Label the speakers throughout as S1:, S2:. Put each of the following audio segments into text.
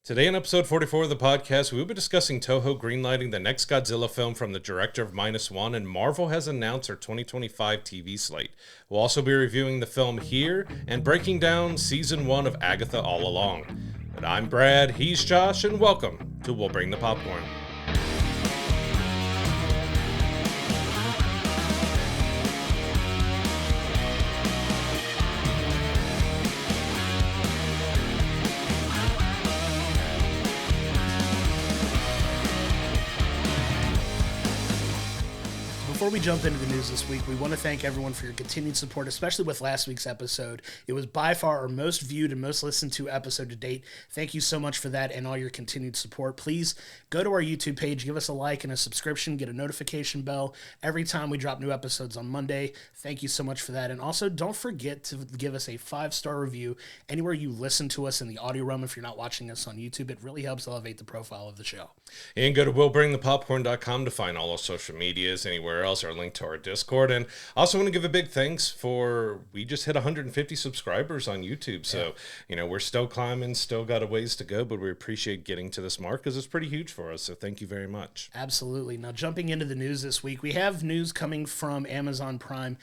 S1: Today in episode 44 of the podcast, we will be discussing Toho greenlighting the next Godzilla film from the director of -1, and Marvel has announced their 2025 TV slate. We'll also be reviewing the film here and breaking down season 1 of Agatha All Along. But I'm Brad, he's Josh, and welcome to We'll Bring the Popcorn.
S2: Before we jump into the news this week, we want to thank everyone for your continued support, especially with last week's episode. It was by far our most viewed and most listened to episode to date. Thank you so much for that and all your continued support. Please go to our YouTube page, give us a like and a subscription, get a notification bell every time we drop new episodes on Monday. Thank you so much for that. And also, don't forget to give us a 5-star review anywhere you listen to us in the audio realm if you're not watching us on YouTube. It really helps elevate the profile of the show.
S1: And go to willbringthepopcorn.com to find all our social medias, anywhere else, or link to our Discord. And I also want to give a big thanks for, we just hit 150 subscribers on YouTube. So, we're still climbing, still got a ways to go, but we appreciate getting to this mark because it's pretty huge for us. So thank you very much.
S2: Absolutely. Now, jumping into the news this week, we have news coming from Amazon Prime.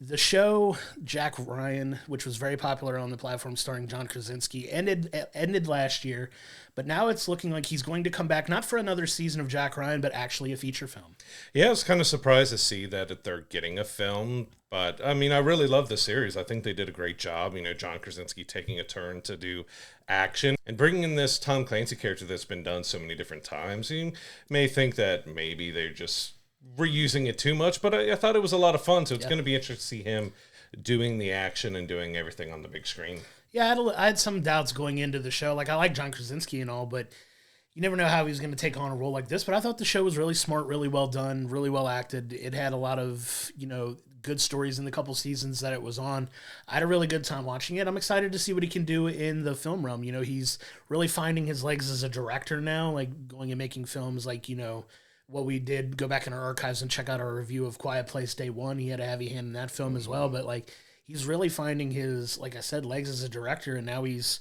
S2: The show Jack Ryan, which was very popular on the platform starring John Krasinski, ended last year. But now it's looking like he's going to come back, not for another season of Jack Ryan, but actually a feature film.
S1: Yeah, I was kind of surprised to see that they're getting a film. But, I really love the series. I think they did a great job. John Krasinski taking a turn to do action and bringing in this Tom Clancy character that's been done so many different times. You may think that maybe they're just reusing it too much, but I thought it was a lot of fun. So it's going to be interesting to see him doing the action and doing everything on the big screen.
S2: Yeah, I had some doubts going into the show. Like, I like John Krasinski and all, but you never know how he's going to take on a role like this. But I thought the show was really smart, really well done, really well acted. It had a lot of, good stories in the couple seasons that it was on. I had a really good time watching it. I'm excited to see what he can do in the film realm. He's really finding his legs as a director now, like going and making films like, what we did, go back in our archives and check out our review of Quiet Place Day One. He had a heavy hand in that film as well, but he's really finding his, like I said, legs as a director, and now he's,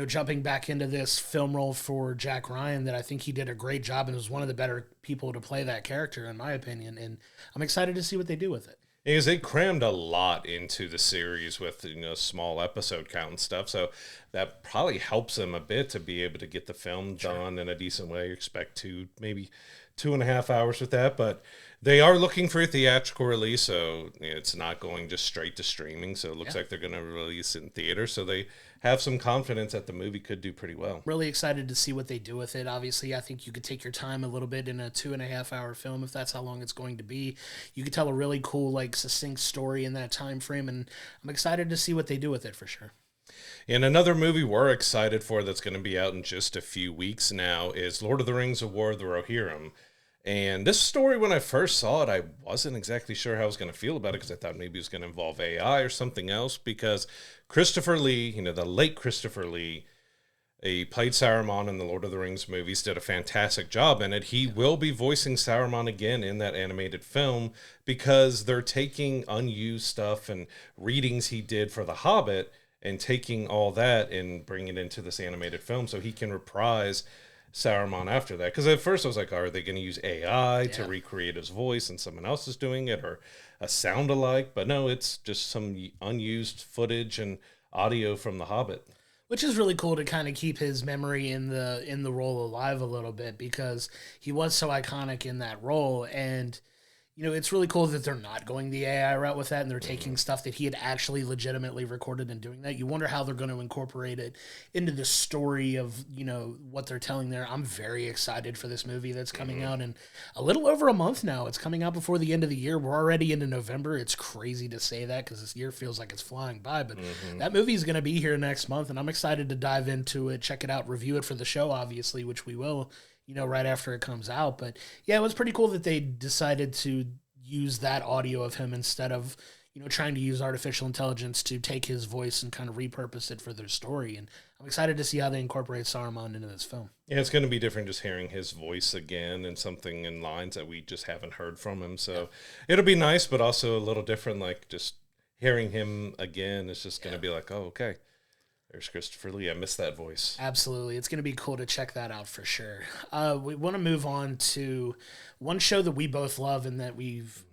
S2: jumping back into this film role for Jack Ryan that I think he did a great job and was one of the better people to play that character, in my opinion, and I'm excited to see what they do with it.
S1: Because they crammed a lot into the series with, small episode count and stuff, so that probably helps them a bit to be able to get the film done in a decent way. You expect maybe 2.5 hours with that, but they are looking for a theatrical release, so it's not going just straight to streaming, so it looks like they're going to release it in theater, so they have some confidence that the movie could do pretty well.
S2: Really excited to see what they do with it. Obviously, I think you could take your time a little bit in a 2.5 hour film if that's how long it's going to be. You could tell a really cool, succinct story in that time frame, and I'm excited to see what they do with it for sure.
S1: And another movie we're excited for that's going to be out in just a few weeks now is Lord of the Rings: War of the Rohirrim. And this story, when I first saw it, I wasn't exactly sure how I was going to feel about it because I thought maybe it was going to involve AI or something else, because Christopher Lee, the late Christopher Lee, he played Saruman in the Lord of the Rings movies, did a fantastic job in it. He will be voicing Saruman again in that animated film because they're taking unused stuff and readings he did for The Hobbit and taking all that and bringing it into this animated film so he can reprise Saruman after that. Because at first I was like, are they going to use AI to recreate his voice and someone else is doing it, or a sound alike? But no, it's just some unused footage and audio from The Hobbit.
S2: Which is really cool to kind of keep his memory in the role alive a little bit, because he was so iconic in that role. And it's really cool that they're not going the AI route with that, and they're taking stuff that he had actually legitimately recorded and doing that. You wonder how they're going to incorporate it into the story of, what they're telling there. I'm very excited for this movie that's coming out in a little over a month now. It's coming out before the end of the year. We're already into November. It's crazy to say that because this year feels like it's flying by, but that movie is going to be here next month, and I'm excited to dive into it, check it out, review it for the show, obviously, which we will, right after it comes out. But yeah, it was pretty cool that they decided to use that audio of him instead of, trying to use artificial intelligence to take his voice and kind of repurpose it for their story. And I'm excited to see how they incorporate Saruman into this film.
S1: Yeah, it's going to be different just hearing his voice again and something in lines that we just haven't heard from him. So it'll be nice, but also a little different, just hearing him again is just going to be like, oh, okay. There's Christopher Lee. I missed that voice.
S2: Absolutely. It's going to be cool to check that out for sure. We want to move on to one show that we both love and that we've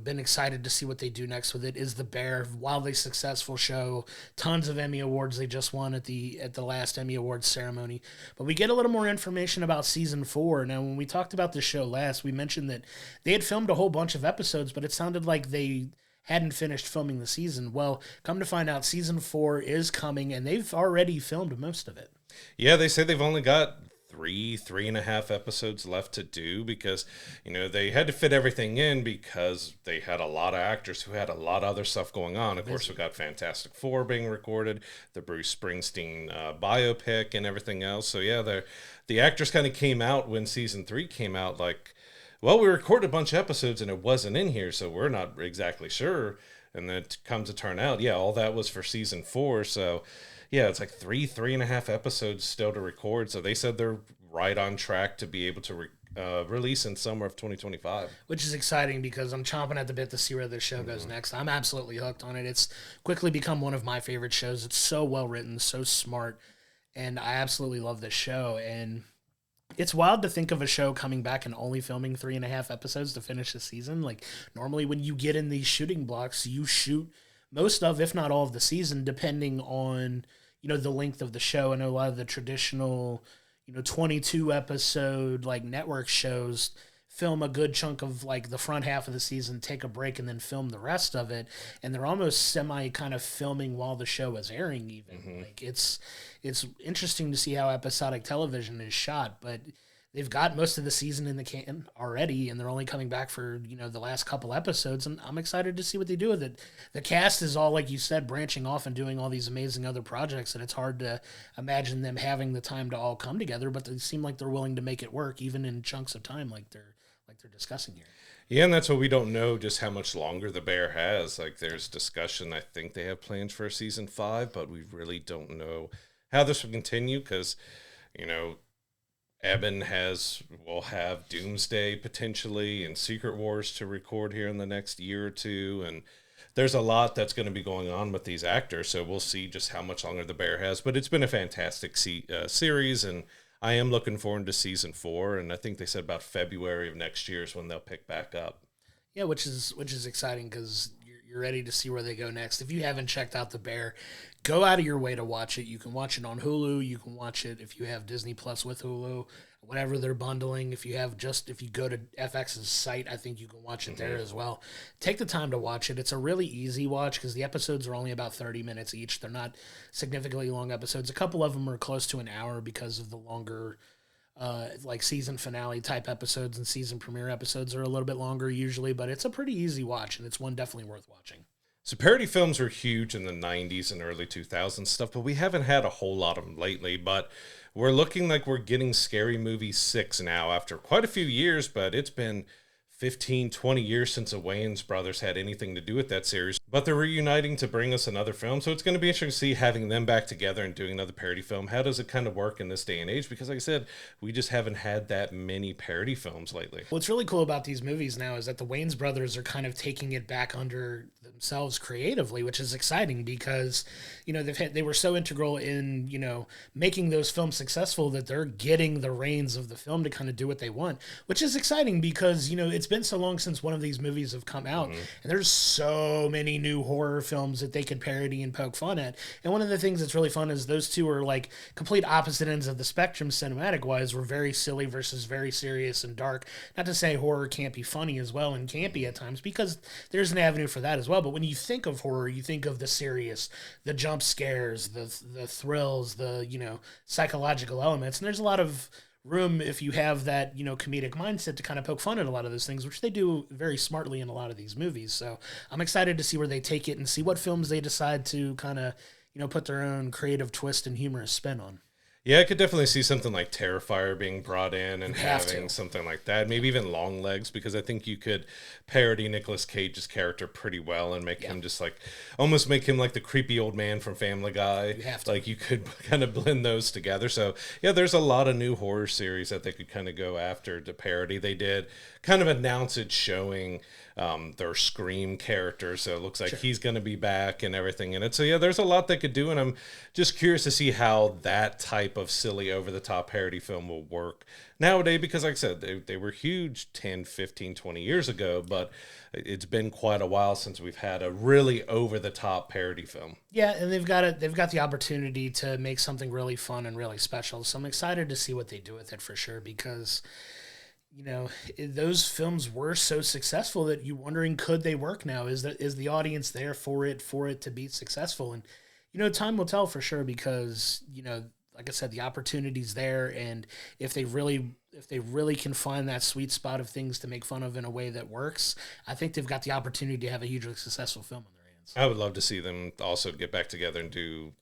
S2: been excited to see what they do next with it is The Bear. Wildly successful show, tons of Emmy Awards. They just won at the last Emmy Awards ceremony. But we get a little more information about season 4. Now, when we talked about this show last, we mentioned that they had filmed a whole bunch of episodes, but it sounded like they hadn't finished filming the season. Well, come to find out, season 4 is coming, and they've already filmed most of it.
S1: Yeah, they say they've only got three and a half episodes left to do because, they had to fit everything in because they had a lot of actors who had a lot of other stuff going on. Of course, we got Fantastic Four being recorded, the Bruce Springsteen biopic and everything else. So yeah, the actors kind of came out when season 3 came out like, well, we recorded a bunch of episodes and it wasn't in here, so we're not exactly sure. And then it comes to turn out, yeah, all that was for season 4. So yeah, it's like three and a half episodes still to record. So they said they're right on track to be able to release in summer of 2025.
S2: Which is exciting because I'm chomping at the bit to see where this show goes next. I'm absolutely hooked on it. It's quickly become one of my favorite shows. It's so well written, so smart, and I absolutely love this show. And it's wild to think of a show coming back and only filming 3.5 episodes to finish the season. Like, normally when you get in these shooting blocks, you shoot most of, if not all of the season, depending on the length of the show. I know a lot of the traditional 22 episode like network shows film a good chunk of like the front half of the season, take a break, and then film the rest of it. And they're almost semi kind of filming while the show is airing even. Like it's interesting to see how episodic television is shot, but they've got most of the season in the can already, and they're only coming back for, the last couple episodes, and I'm excited to see what they do with it. The cast is all, like you said, branching off and doing all these amazing other projects, and it's hard to imagine them having the time to all come together, but they seem like they're willing to make it work, even in chunks of time like they're discussing here.
S1: Yeah, and that's what we don't know, just how much longer The Bear has. Like, there's discussion, I think they have plans for season 5, but we really don't know how this will continue, because, Eben will have Doomsday potentially and Secret Wars to record here in the next year or two. And there's a lot that's going to be going on with these actors. So we'll see just how much longer The Bear has. But it's been a fantastic series. And I am looking forward to season 4. And I think they said about February of next year is when they'll pick back up.
S2: Yeah, which is exciting because you're ready to see where they go next. If you haven't checked out The Bear, go out of your way to watch it. You can watch it on Hulu. You can watch it if you have Disney Plus with Hulu, whatever they're bundling. If you go to FX's site, I think you can watch it there as well. Take the time to watch it. It's a really easy watch because the episodes are only about 30 minutes each. They're not significantly long episodes. A couple of them are close to an hour because of the longer like season finale type episodes, and season premiere episodes are a little bit longer usually, but it's a pretty easy watch, and it's one definitely worth watching.
S1: So parody films were huge in the 90s and early 2000s stuff, but we haven't had a whole lot of them lately. But we're looking like we're getting Scary Movie 6 now after quite a few years, but it's been 15, 20 years since the Wayans brothers had anything to do with that series. But they're reuniting to bring us another film, so it's going to be interesting to see having them back together and doing another parody film. How does it kind of work in this day and age? Because like I said, we just haven't had that many parody films lately.
S2: What's really cool about these movies now is that the Wayans brothers are kind of taking it back under themselves creatively, which is exciting because, they were so integral in, making those films successful that they're getting the reins of the film to kind of do what they want, which is exciting because, it's been so long since one of these movies have come out, and there's so many new horror films that they could parody and poke fun at. And one of the things that's really fun is those two are like complete opposite ends of the spectrum cinematic wise. We're very silly versus very serious and dark. Not to say horror can't be funny as well and campy at times, because there's an avenue for that as well. But when you think of horror, you think of the serious, the jump scares, the thrills, the psychological elements, and there's a lot of room if you have that comedic mindset to kind of poke fun at a lot of those things, which they do very smartly in a lot of these movies. So I'm excited to see where they take it and see what films they decide to kind of put their own creative twist and humorous spin on.
S1: Yeah, I could definitely see something like Terrifier being brought in and having something like that. Maybe even Longlegs, because I think you could parody Nicolas Cage's character pretty well and make him just like, almost make him like the creepy old man from Family Guy. Like you could kind of blend those together. So yeah, there's a lot of new horror series that they could kind of go after to parody. They did kind of announce it showing their Scream character. So it looks like he's going to be back and everything in it. So yeah, there's a lot they could do, and I'm just curious to see how that type of silly over-the-top parody film will work nowadays, because like I said, they were huge 10, 15, 20 years ago, but it's been quite a while since we've had a really over-the-top parody film.
S2: Yeah, and they've got the opportunity to make something really fun and really special. So I'm excited to see what they do with it for sure, because those films were so successful that you're wondering, could they work now? Is the audience there for it to be successful? And time will tell for sure, because like I said, the opportunity's there, and if they really can find that sweet spot of things to make fun of in a way that works, I think they've got the opportunity to have a hugely successful film in their hands.
S1: I would love to see them also get back together and do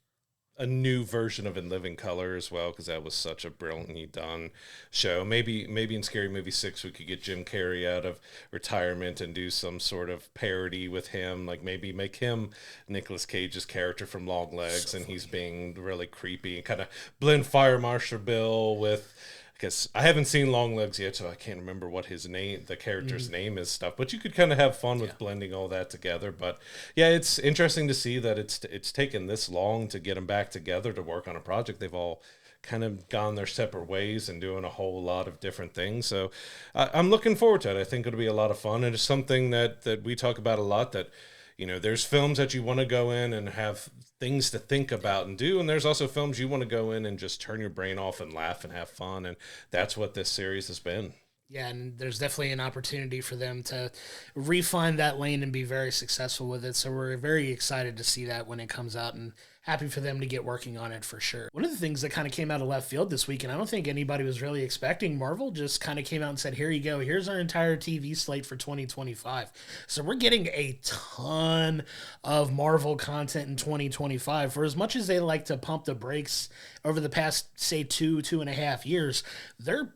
S1: a new version of In Living Color as well, because that was such a brilliantly done show. Maybe in Scary Movie 6 we could get Jim Carrey out of retirement and do some sort of parody with him, like maybe make him Nicolas Cage's character from Long Legs, and he's being really creepy, and kind of blend Fire Marshal Bill with, because I haven't seen Long Legs yet, so I can't remember what his name, the character's name is stuff. But you could kind of have fun with blending all that together. But yeah, it's interesting to see that it's taken this long to get them back together to work on a project. They've all kind of gone their separate ways and doing a whole lot of different things. So I'm looking forward to it. I think it'll be a lot of fun, and it's something that we talk about a lot, that there's films that you want to go in and have things to think about and do, and there's also films you want to go in and just turn your brain off and laugh and have fun, and that's what this series has been.
S2: Yeah, and there's definitely an opportunity for them to refine that lane and be very successful with it. So we're very excited to see that when it comes out, and happy for them to get working on it for sure. One of the things that kind of came out of left field this week, and I don't think anybody was really expecting, Marvel just kind of came out and said, here you go, here's our entire TV slate for 2025. So we're getting a ton of Marvel content in 2025. For as much as they like to pump the brakes over the past, say, 2.5 years, they're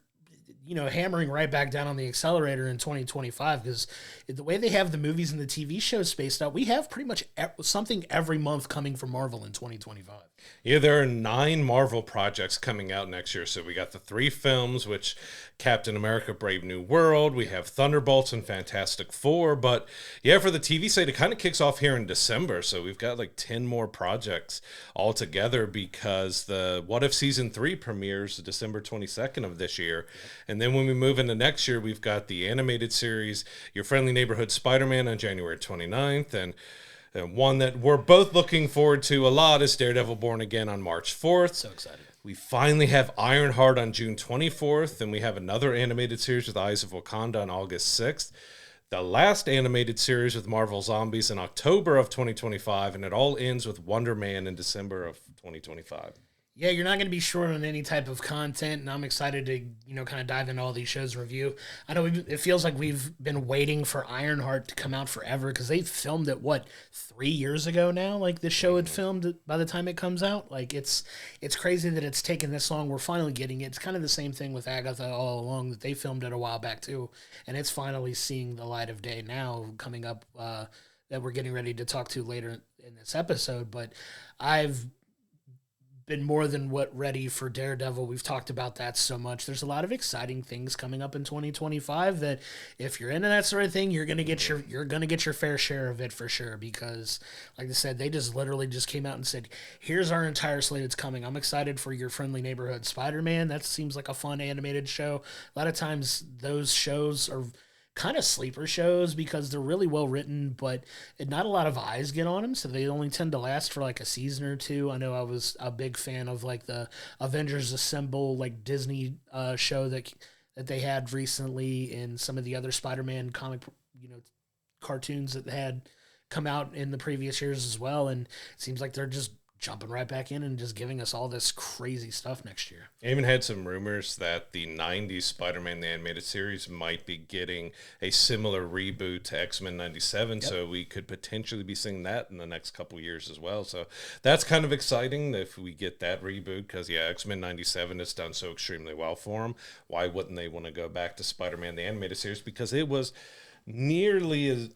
S2: hammering right back down on the accelerator in 2025, because the way they have the movies and the TV shows spaced out, we have pretty much something every month coming from Marvel in 2025.
S1: Yeah, there are 9 Marvel projects coming out next year. So we got the 3 films, which Captain America, Brave New World, we have Thunderbolts and Fantastic Four. But yeah, for the TV side, it kind of kicks off here in December. So we've got like 10 more projects all together, because the What If Season 3 premieres December 22nd of this year. And then when we move into next year, we've got the animated series, Your Friendly Neighborhood Spider-Man, on January 29th. And one that we're both looking forward to a lot is Daredevil Born Again on March 4th.
S2: So excited.
S1: We finally have Ironheart on June 24th, and we have another animated series with Eyes of Wakanda on August 6th. The last animated series with Marvel Zombies in October of 2025, and it all ends with Wonder Man in December of 2025.
S2: Yeah, you're not going to be short on any type of content, and I'm excited to, kind of dive into all these shows and review. I know it feels like we've been waiting for Ironheart to come out forever, because they filmed it, 3 years ago now? Like, the show had filmed by the time it comes out. Like, it's crazy that it's taken this long. We're finally getting it. It's kind of the same thing with Agatha All Along, that they filmed it a while back too, and it's finally seeing the light of day now, coming up, that we're getting ready to talk to later in this episode. But I've been more than ready for Daredevil. We've talked about that so much. There's a lot of exciting things coming up in 2025 that, if you're into that sort of thing, you're gonna get your fair share of it for sure. Because, like I said, they just literally just came out and said, "Here's our entire slate that's coming." I'm excited for Your Friendly Neighborhood Spider-Man. That seems like a fun animated show. A lot of times those shows are kind of sleeper shows because they're really well written, but not a lot of eyes get on them, so they only tend to last for like a season or two. I know I was a big fan of like the Avengers Assemble, like Disney show that they had recently, and some of the other Spider-Man comic cartoons that had come out in the previous years as well. And it seems like they're just jumping right back in and just giving us all this crazy stuff next year.
S1: I even had some rumors that the 90s Spider-Man, the animated series, might be getting a similar reboot to X-Men 97, yep. So we could potentially be seeing that in the next couple years as well. So that's kind of exciting if we get that reboot, because, yeah, X-Men 97 has done so extremely well for them. Why wouldn't they want to go back to Spider-Man, the animated series? Because it was nearly as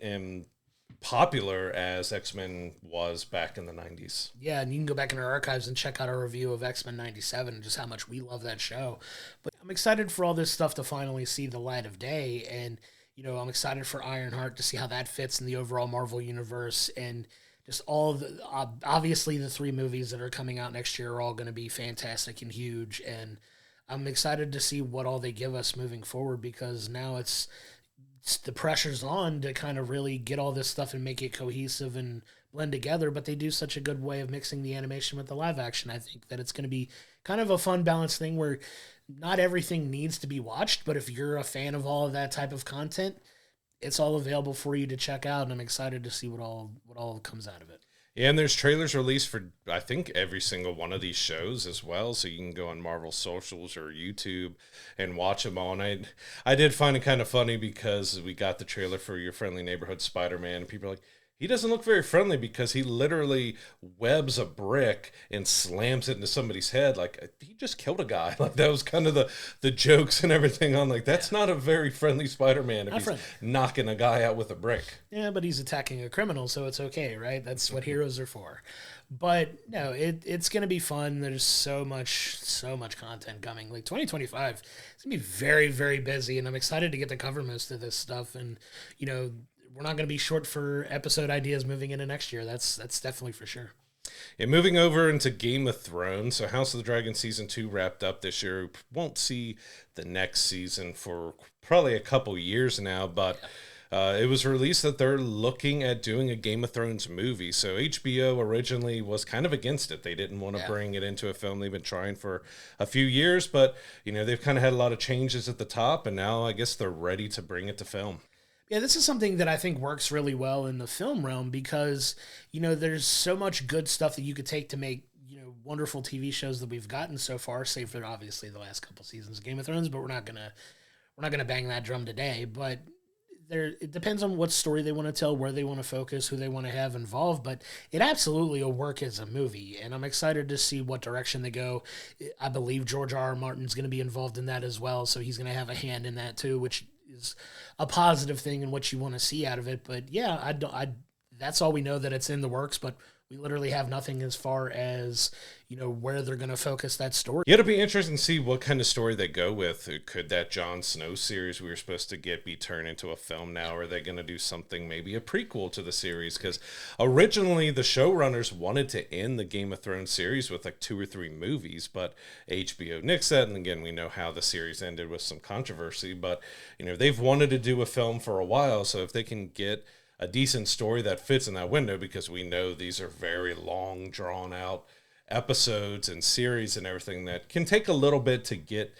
S1: popular as X-Men was back in the 90s.
S2: Yeah, and you can go back in our archives and check out our review of X-Men 97 and just how much we love that show. But I'm excited for all this stuff to finally see the light of day. And, I'm excited for Ironheart to see how that fits in the overall Marvel universe, and just all the obviously the three movies that are coming out next year are all going to be fantastic and huge, and I'm excited to see what all they give us moving forward, because now it's the pressure's on to kind of really get all this stuff and make it cohesive and blend together, but they do such a good way of mixing the animation with the live action. I think that it's going to be kind of a fun balanced thing where not everything needs to be watched, but if you're a fan of all of that type of content, it's all available for you to check out, and I'm excited to see what all comes out of it.
S1: Yeah, and there's trailers released for, I think, every single one of these shows as well, so you can go on Marvel socials or YouTube and watch them all. And I did find it kind of funny because we got the trailer for Your Friendly Neighborhood Spider-Man, and people are like, he doesn't look very friendly because he literally webs a brick and slams it into somebody's head. Like, he just killed a guy. Like, that was kind of the jokes and everything on. Like, that's not a very friendly Spider-Man if he's knocking a guy out with a brick.
S2: Yeah, but he's attacking a criminal, so it's okay, right? That's what heroes are for. But no, it's going to be fun. There's so much content coming. Like 2025, it's going to be very, very busy, and I'm excited to get to cover most of this stuff. And, we're not going to be short for episode ideas moving into next year. That's definitely for sure.
S1: And moving over into Game of Thrones, so House of the Dragon Season 2 wrapped up this year. We won't see the next season for probably a couple years now, but it was released that they're looking at doing a Game of Thrones movie. So HBO originally was kind of against it. They didn't want to bring it into a film. They've been trying for a few years, but they've kind of had a lot of changes at the top, and now I guess they're ready to bring it to film.
S2: Yeah, this is something that I think works really well in the film realm because, there's so much good stuff that you could take to make, wonderful TV shows that we've gotten so far, save for obviously the last couple seasons of Game of Thrones, but we're not gonna bang that drum today. But it depends on what story they want to tell, where they want to focus, who they want to have involved, but it absolutely will work as a movie, and I'm excited to see what direction they go. I believe George R. R. Martin's going to be involved in that as well, so he's going to have a hand in that too, which is a positive thing and what you want to see out of it. But yeah, that's all we know, that it's in the works, but we literally have nothing as far as, where they're going to focus that story.
S1: Yeah, it'll be interesting to see what kind of story they go with. Could that Jon Snow series we were supposed to get be turned into a film now? Or are they going to do something, maybe a prequel to the series? Because originally the showrunners wanted to end the Game of Thrones series with like 2 or 3 movies, but HBO nixed that. And again, we know how the series ended with some controversy, but they've wanted to do a film for a while. So if they can get a decent story that fits in that window, because we know these are very long, drawn out episodes and series and everything that can take a little bit to get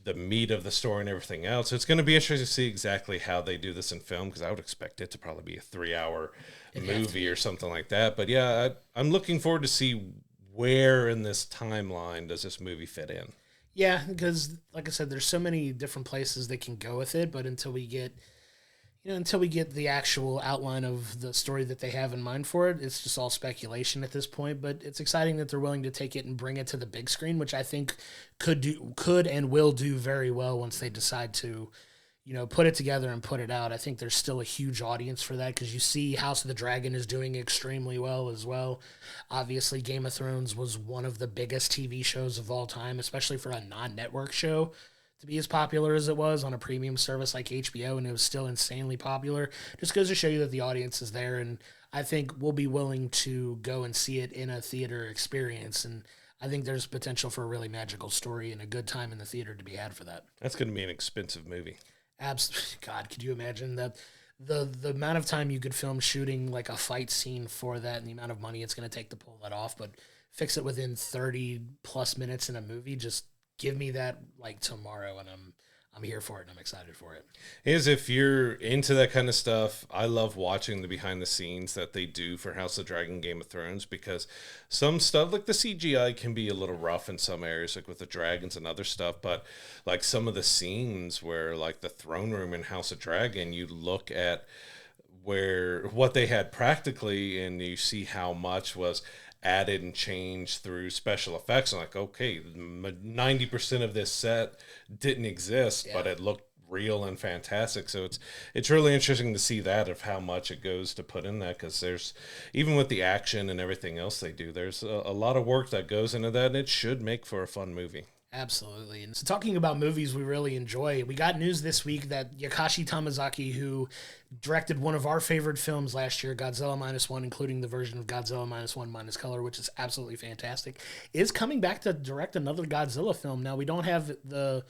S1: the meat of the story and everything else. So it's going to be interesting to see exactly how they do this in film, because I would expect it to probably be a 3-hour movie or something like that. But yeah, I'm looking forward to see where in this timeline does this movie fit in.
S2: Yeah, because like I said, there's so many different places they can go with it, but until we get the actual outline of the story that they have in mind for it, it's just all speculation at this point. But it's exciting that they're willing to take it and bring it to the big screen, which I think could and will do very well once they decide to, put it together and put it out. I think there's still a huge audience for that, because you see House of the Dragon is doing extremely well as well. Obviously, Game of Thrones was one of the biggest TV shows of all time, especially for a non-network show to be as popular as it was on a premium service like HBO, and it was still insanely popular. Just goes to show you that the audience is there, and I think we'll be willing to go and see it in a theater experience, and I think there's potential for a really magical story and a good time in the theater to be had for that.
S1: That's going to be an expensive movie.
S2: Absolutely. God, could you imagine that the amount of time you could film shooting like a fight scene for that, and the amount of money it's going to take to pull that off, but fix it within 30 plus minutes in a movie? Just give me that like tomorrow, and I'm here for it, and I'm excited for it.
S1: If you're into that kind of stuff, I love watching the behind the scenes that they do for House of Dragon, Game of Thrones, because some stuff like the CGI can be a little rough in some areas, like with the dragons and other stuff, but like some of the scenes where like the throne room in House of Dragon, you look at what they had practically, and you see how much was added and changed through special effects. I'm like, okay, 90% of this set didn't exist, but it looked real and fantastic. So it's really interesting to see that, of how much it goes to put in that, because there's, even with the action and everything else they do, there's a lot of work that goes into that, and it should make for a fun movie.
S2: Absolutely. And so talking about movies we really enjoy, we got news this week that Takashi Yamazaki, who directed one of our favorite films last year, Godzilla Minus One, including the version of Godzilla Minus One Minus Color, which is absolutely fantastic, is coming back to direct another Godzilla film. Now, we don't have the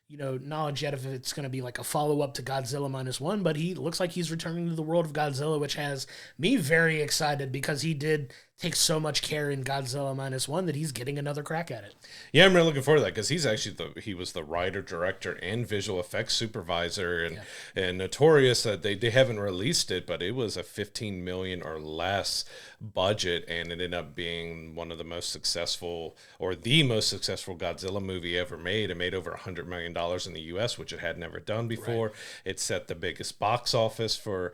S2: knowledge yet if it's going to be like a follow-up to Godzilla Minus One, but he looks like he's returning to the world of Godzilla, which has me very excited because he did take so much care in Godzilla Minus One that he's getting another crack at it.
S1: Yeah, I'm really looking forward to that because he's actually he was the writer, director, and visual effects supervisor, and notorious that they haven't released it, but it was a 15 million or less budget, and it ended up being one of the most successful, or the most successful Godzilla movie ever made. It made over $100 million in the U.S., which it had never done before. Right. It set the biggest box office for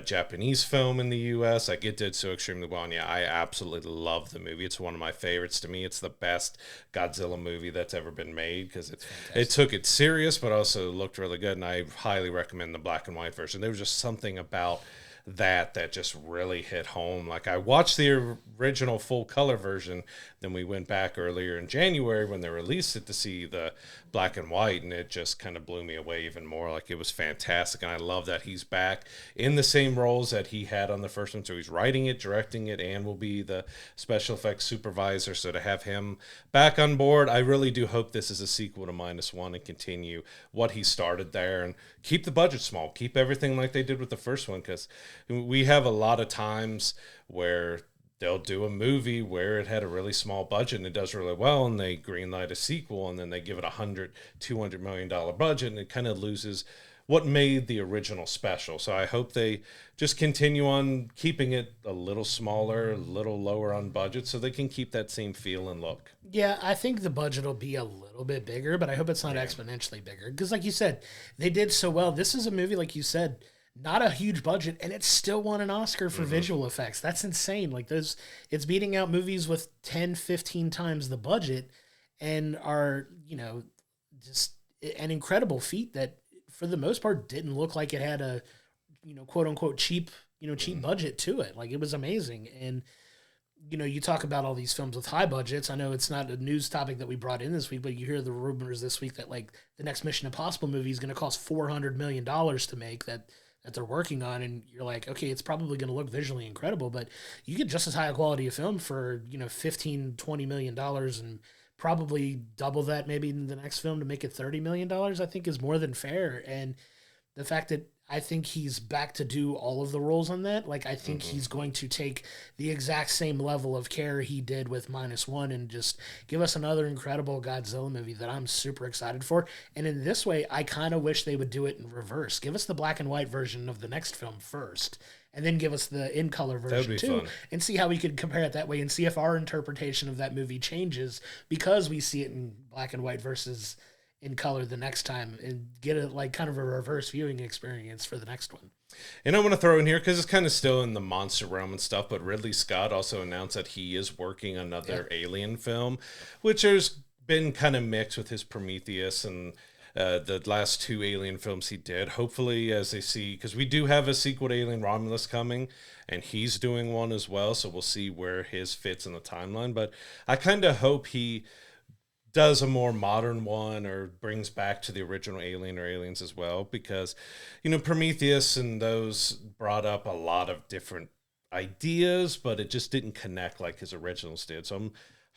S1: Japanese film in the U.S. Like, it did so extremely well, and yeah, I absolutely love the movie. It's one of my favorites. To me, it's the best Godzilla movie that's ever been made because it took it serious, but also looked really good, and I highly recommend the black and white version. There was just something about that just really hit home. Like, I watched the original full color version, then we went back earlier in January when they released it to see the black and white, and it just kind of blew me away even more. Like, it was fantastic, and I love that he's back in the same roles that he had on the first one. So he's writing it, directing it, and will be the special effects supervisor. So to have him back on board, I really do hope this is a sequel to Minus One and continue what he started there and keep the budget small, keep everything like they did with the first one, because we have a lot of times where they'll do a movie where it had a really small budget and it does really well, and they greenlight a sequel, and then they give it $200 million budget, and it kind of loses what made the original special. So I hope they just continue on keeping it a little smaller, a little lower on budget, so they can keep that same feel and look.
S2: Yeah, I think the budget will be a little bit bigger, but I hope it's not exponentially bigger. Because like you said, they did so well. This is a movie, like you said, not a huge budget, and it still won an Oscar for visual effects. That's insane. Like, it's beating out movies with 10, 15 times the budget, and are, just an incredible feat that, for the most part, didn't look like it had a, quote unquote cheap budget to it. Like, it was amazing. And, you talk about all these films with high budgets. I know it's not a news topic that we brought in this week, but you hear the rumors this week that, like, the next Mission Impossible movie is going to cost $400 million to make, that they're working on, and you're like, okay, it's probably going to look visually incredible, but you get just as high a quality of film for, $15-20 million, and probably double that maybe in the next film to make it $30 million, I think is more than fair. And the fact that I think he's back to do all of the roles on that, like, I think he's going to take the exact same level of care he did with Minus One and just give us another incredible Godzilla movie that I'm super excited for. And in this way, I kind of wish they would do it in reverse. Give us the black and white version of the next film first, and then give us the in-color version too, fun. And see how we could compare it that way, and see if our interpretation of that movie changes because we see it in black and white versus in color the next time, and get it like kind of a reverse viewing experience for the next one.
S1: And I want to throw in here, because it's kind of still in the monster realm and stuff, but Ridley Scott also announced that he is working another Alien film, which has been kind of mixed with his Prometheus and the last two Alien films he did. Hopefully, as they see, because we do have a sequel to Alien Romulus coming, and he's doing one as well, so we'll see where his fits in the timeline. But I kind of hope he does a more modern one, or brings back to the original Alien or Aliens as well, because, Prometheus and those brought up a lot of different ideas, but it just didn't connect like his originals did. So I'm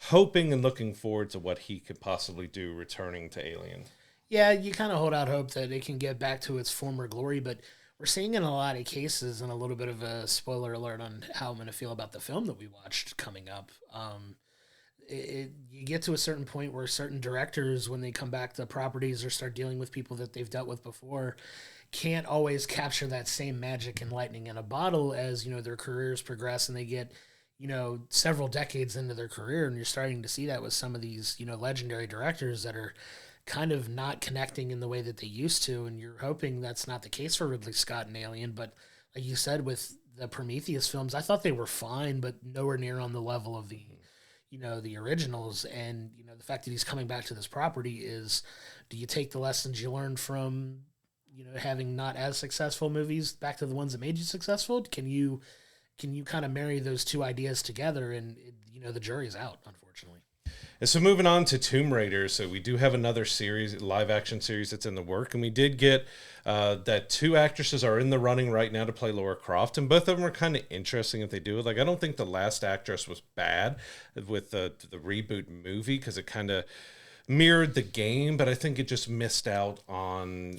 S1: hoping and looking forward to what he could possibly do returning to Alien.
S2: Yeah, you kind of hold out hope that it can get back to its former glory, but we're seeing in a lot of cases, and a little bit of a spoiler alert on how I'm going to feel about the film that we watched coming up. You get to a certain point where certain directors, when they come back to properties or start dealing with people that they've dealt with before, can't always capture that same magic and lightning in a bottle as, their careers progress and they get, several decades into their career. And you're starting to see that with some of these, legendary directors that are kind of not connecting in the way that they used to. And you're hoping that's not the case for Ridley Scott and Alien. But like you said, with the Prometheus films, I thought they were fine, but nowhere near on the level of the originals. And, the fact that he's coming back to this property is, do you take the lessons you learned from, having not as successful movies back to the ones that made you successful? Can you kind of marry those two ideas together? And, the jury's out, unfortunately.
S1: And so moving on to Tomb Raider, so we do have another series, live action series that's in the work, and we did get that two actresses are in the running right now to play Lara Croft, and both of them are kind of interesting if they do it. Like I don't think the last actress was bad with the reboot movie because it kind of mirrored the game, but I think it just missed out on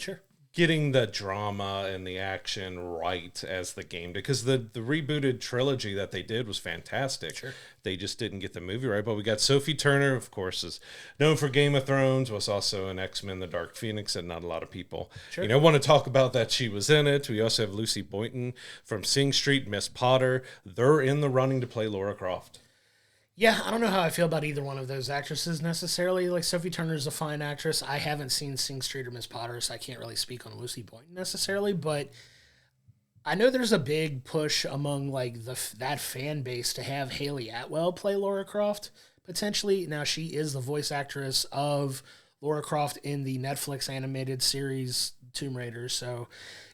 S1: getting the drama and the action right as the game did, because the rebooted trilogy that they did was fantastic. They just didn't get the movie right. But we got Sophie Turner, of course, is known for Game of Thrones, was also in X-Men The Dark Phoenix, and not a lot of people want to talk about that she was in it. We also have Lucy Boynton from Sing Street, Miss Potter. They're in the running to play Lara Croft.
S2: Yeah, I don't know how I feel about either one of those actresses necessarily. Like, Sophie Turner's a fine actress. I haven't seen Sing Street or Miss Potter, so I can't really speak on Lucy Boynton necessarily, but I know there's a big push among, like, that fan base to have Haley Atwell play Lara Croft, potentially. Now, she is the voice actress of Lara Croft in the Netflix animated series Tomb Raider, so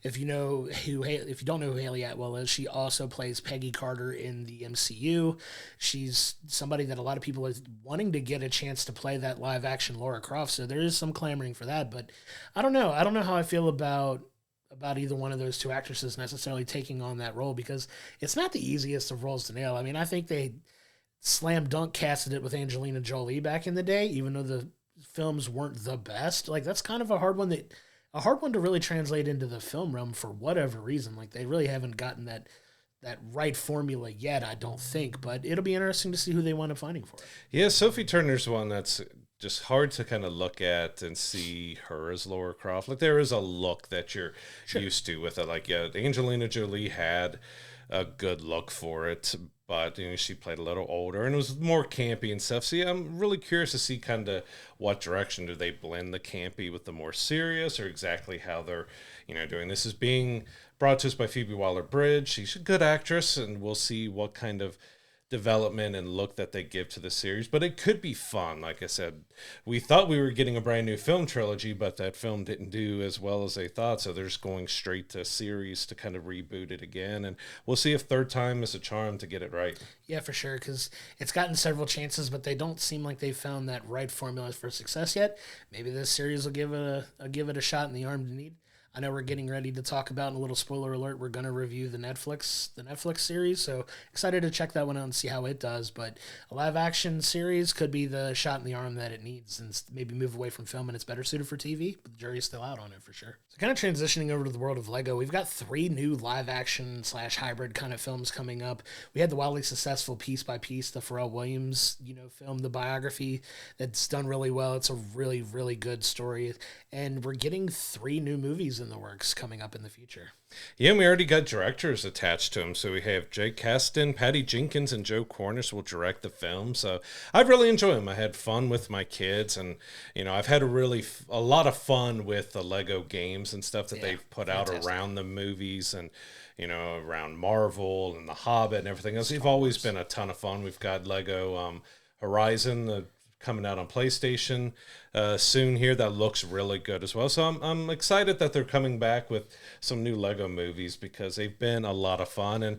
S2: if you don't know who Haley Atwell is, she also plays Peggy Carter in the MCU. She's somebody that a lot of people are wanting to get a chance to play that live action Lara Croft, so there is some clamoring for that, but I don't know how I feel about either one of those two actresses necessarily taking on that role, because it's not the easiest of roles to nail. I mean, I think they slam dunk casted it with Angelina Jolie back in the day, even though the films weren't the best. Like, that's kind of a hard one to really translate into the film realm for whatever reason. Like, they really haven't gotten that right formula yet, I don't think, but it'll be interesting to see who they wind up finding for it.
S1: Yeah, Sophie Turner's one that's just hard to kind of look at and see her as Lara Croft. Like, there is a look that you're used to with it. Like, yeah, Angelina Jolie had a good look for it, but she played a little older and it was more campy and stuff. So yeah, I'm really curious to see kind of what direction do they blend the campy with the more serious, or exactly how they're doing. This is being brought to us by Phoebe Waller-Bridge. She's a good actress, and we'll see what kind of development and look that they give to the series, but it could be fun. Like I said, we thought we were getting a brand new film trilogy, but that film didn't do as well as they thought, so they're just going straight to series to kind of reboot it again, and we'll see if third time is a charm to get it right.
S2: Yeah, for sure, because it's gotten several chances, but they don't seem like they've found that right formula for success yet. Maybe this series will give it a shot in the arm to need. I know we're getting ready to talk about, in a little spoiler alert, we're going to review the Netflix series, so excited to check that one out and see how it does. But a live action series could be the shot in the arm that it needs, and maybe move away from film, and it's better suited for TV, but the jury's still out on it for sure. So kind of transitioning over to the world of Lego, we've got 3 new live action / hybrid kind of films coming up. We had the wildly successful Piece by Piece, the Pharrell Williams, film, the biography that's done really well. It's a really, really good story, and we're getting 3 new movies in the works coming up in the future.
S1: Yeah, and we already got directors attached to them. So we have Jake Kasdan, Patty Jenkins, and Joe Cornish will direct the film. So I've really enjoyed them. I had fun with my kids, and I've had a lot of fun with the Lego games and stuff that they've put out around the movies, and around Marvel and The Hobbit and everything else. They've always been a ton of fun. We've got Lego Horizon coming out on PlayStation soon here. That looks really good as well. So I'm excited that they're coming back with some new Lego movies, because they've been a lot of fun, and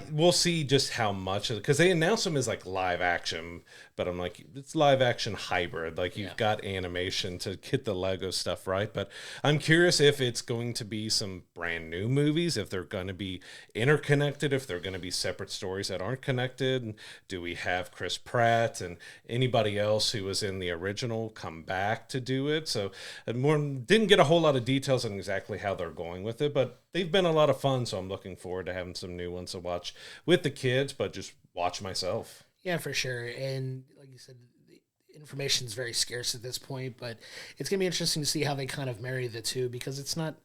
S1: we'll see just how much, because they announced them as like live action, but I'm like, it's live action hybrid. Like, you've got animation to get the Lego stuff right, but I'm curious if it's going to be some brand new movies, if they're going to be interconnected, if they're going to be separate stories that aren't connected. And do we have Chris Pratt and anybody else who was in the original come back to do it? So didn't get a whole lot of details on exactly how they're going with it, but they've been a lot of fun, so I'm looking forward to having some new ones to watch with the kids, but just watch myself.
S2: Yeah, for sure. And like you said, the information's very scarce at this point, but it's going to be interesting to see how they kind of marry the two, because it's not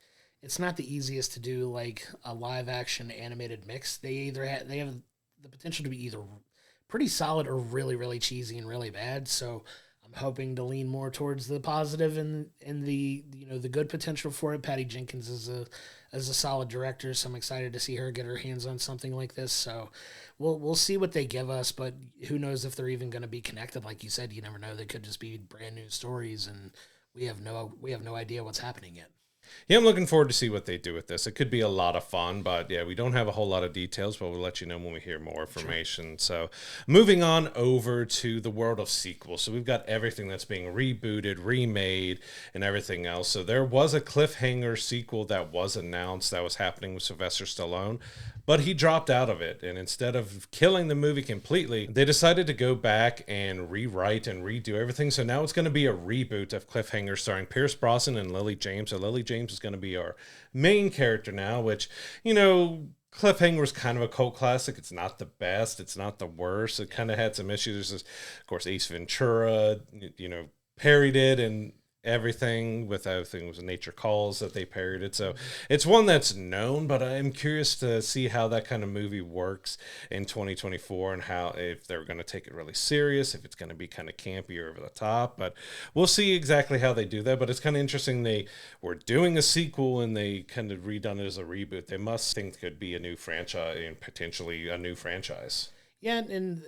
S2: the easiest to do like a live action animated mix. They have the potential to be either pretty solid or really, really cheesy and really bad. So I'm hoping to lean more towards the positive and the the good potential for it. Patty Jenkins is a solid director, so I'm excited to see her get her hands on something like this. So we'll see what they give us, but who knows if they're even going to be connected? Like you said, you never know. They could just be brand new stories, and we have no idea what's happening yet.
S1: Yeah, I'm looking forward to see what they do with this. It could be a lot of fun, but yeah, we don't have a whole lot of details, but we'll let you know when we hear more information. Sure. So moving on over to the world of sequels. So we've got everything that's being rebooted, remade, and everything else. So there was a Cliffhanger sequel that was announced that was happening with Sylvester Stallone, but he dropped out of it. And instead of killing the movie completely, they decided to go back and rewrite and redo everything. So now it's going to be a reboot of Cliffhanger starring Pierce Brosnan and Lily James. So Lily James is going to be our main character now, which, you know, Cliffhanger was kind of a cult classic. It's not the best. It's not the worst. It kind of had some issues. Of course, Ace Ventura, you know, parried it, and everything with everything was Nature Calls that they parried it. So it's one that's known, but I'm curious to see how that kind of movie works in 2024 and how, if they're going to take it really serious, if it's going to be kind of campy or over the top, but we'll see exactly how they do that. But it's kind of interesting. They were doing a sequel and they kind of redone it as a reboot. They must think it could be a new franchise and potentially a new franchise.
S2: Yeah. And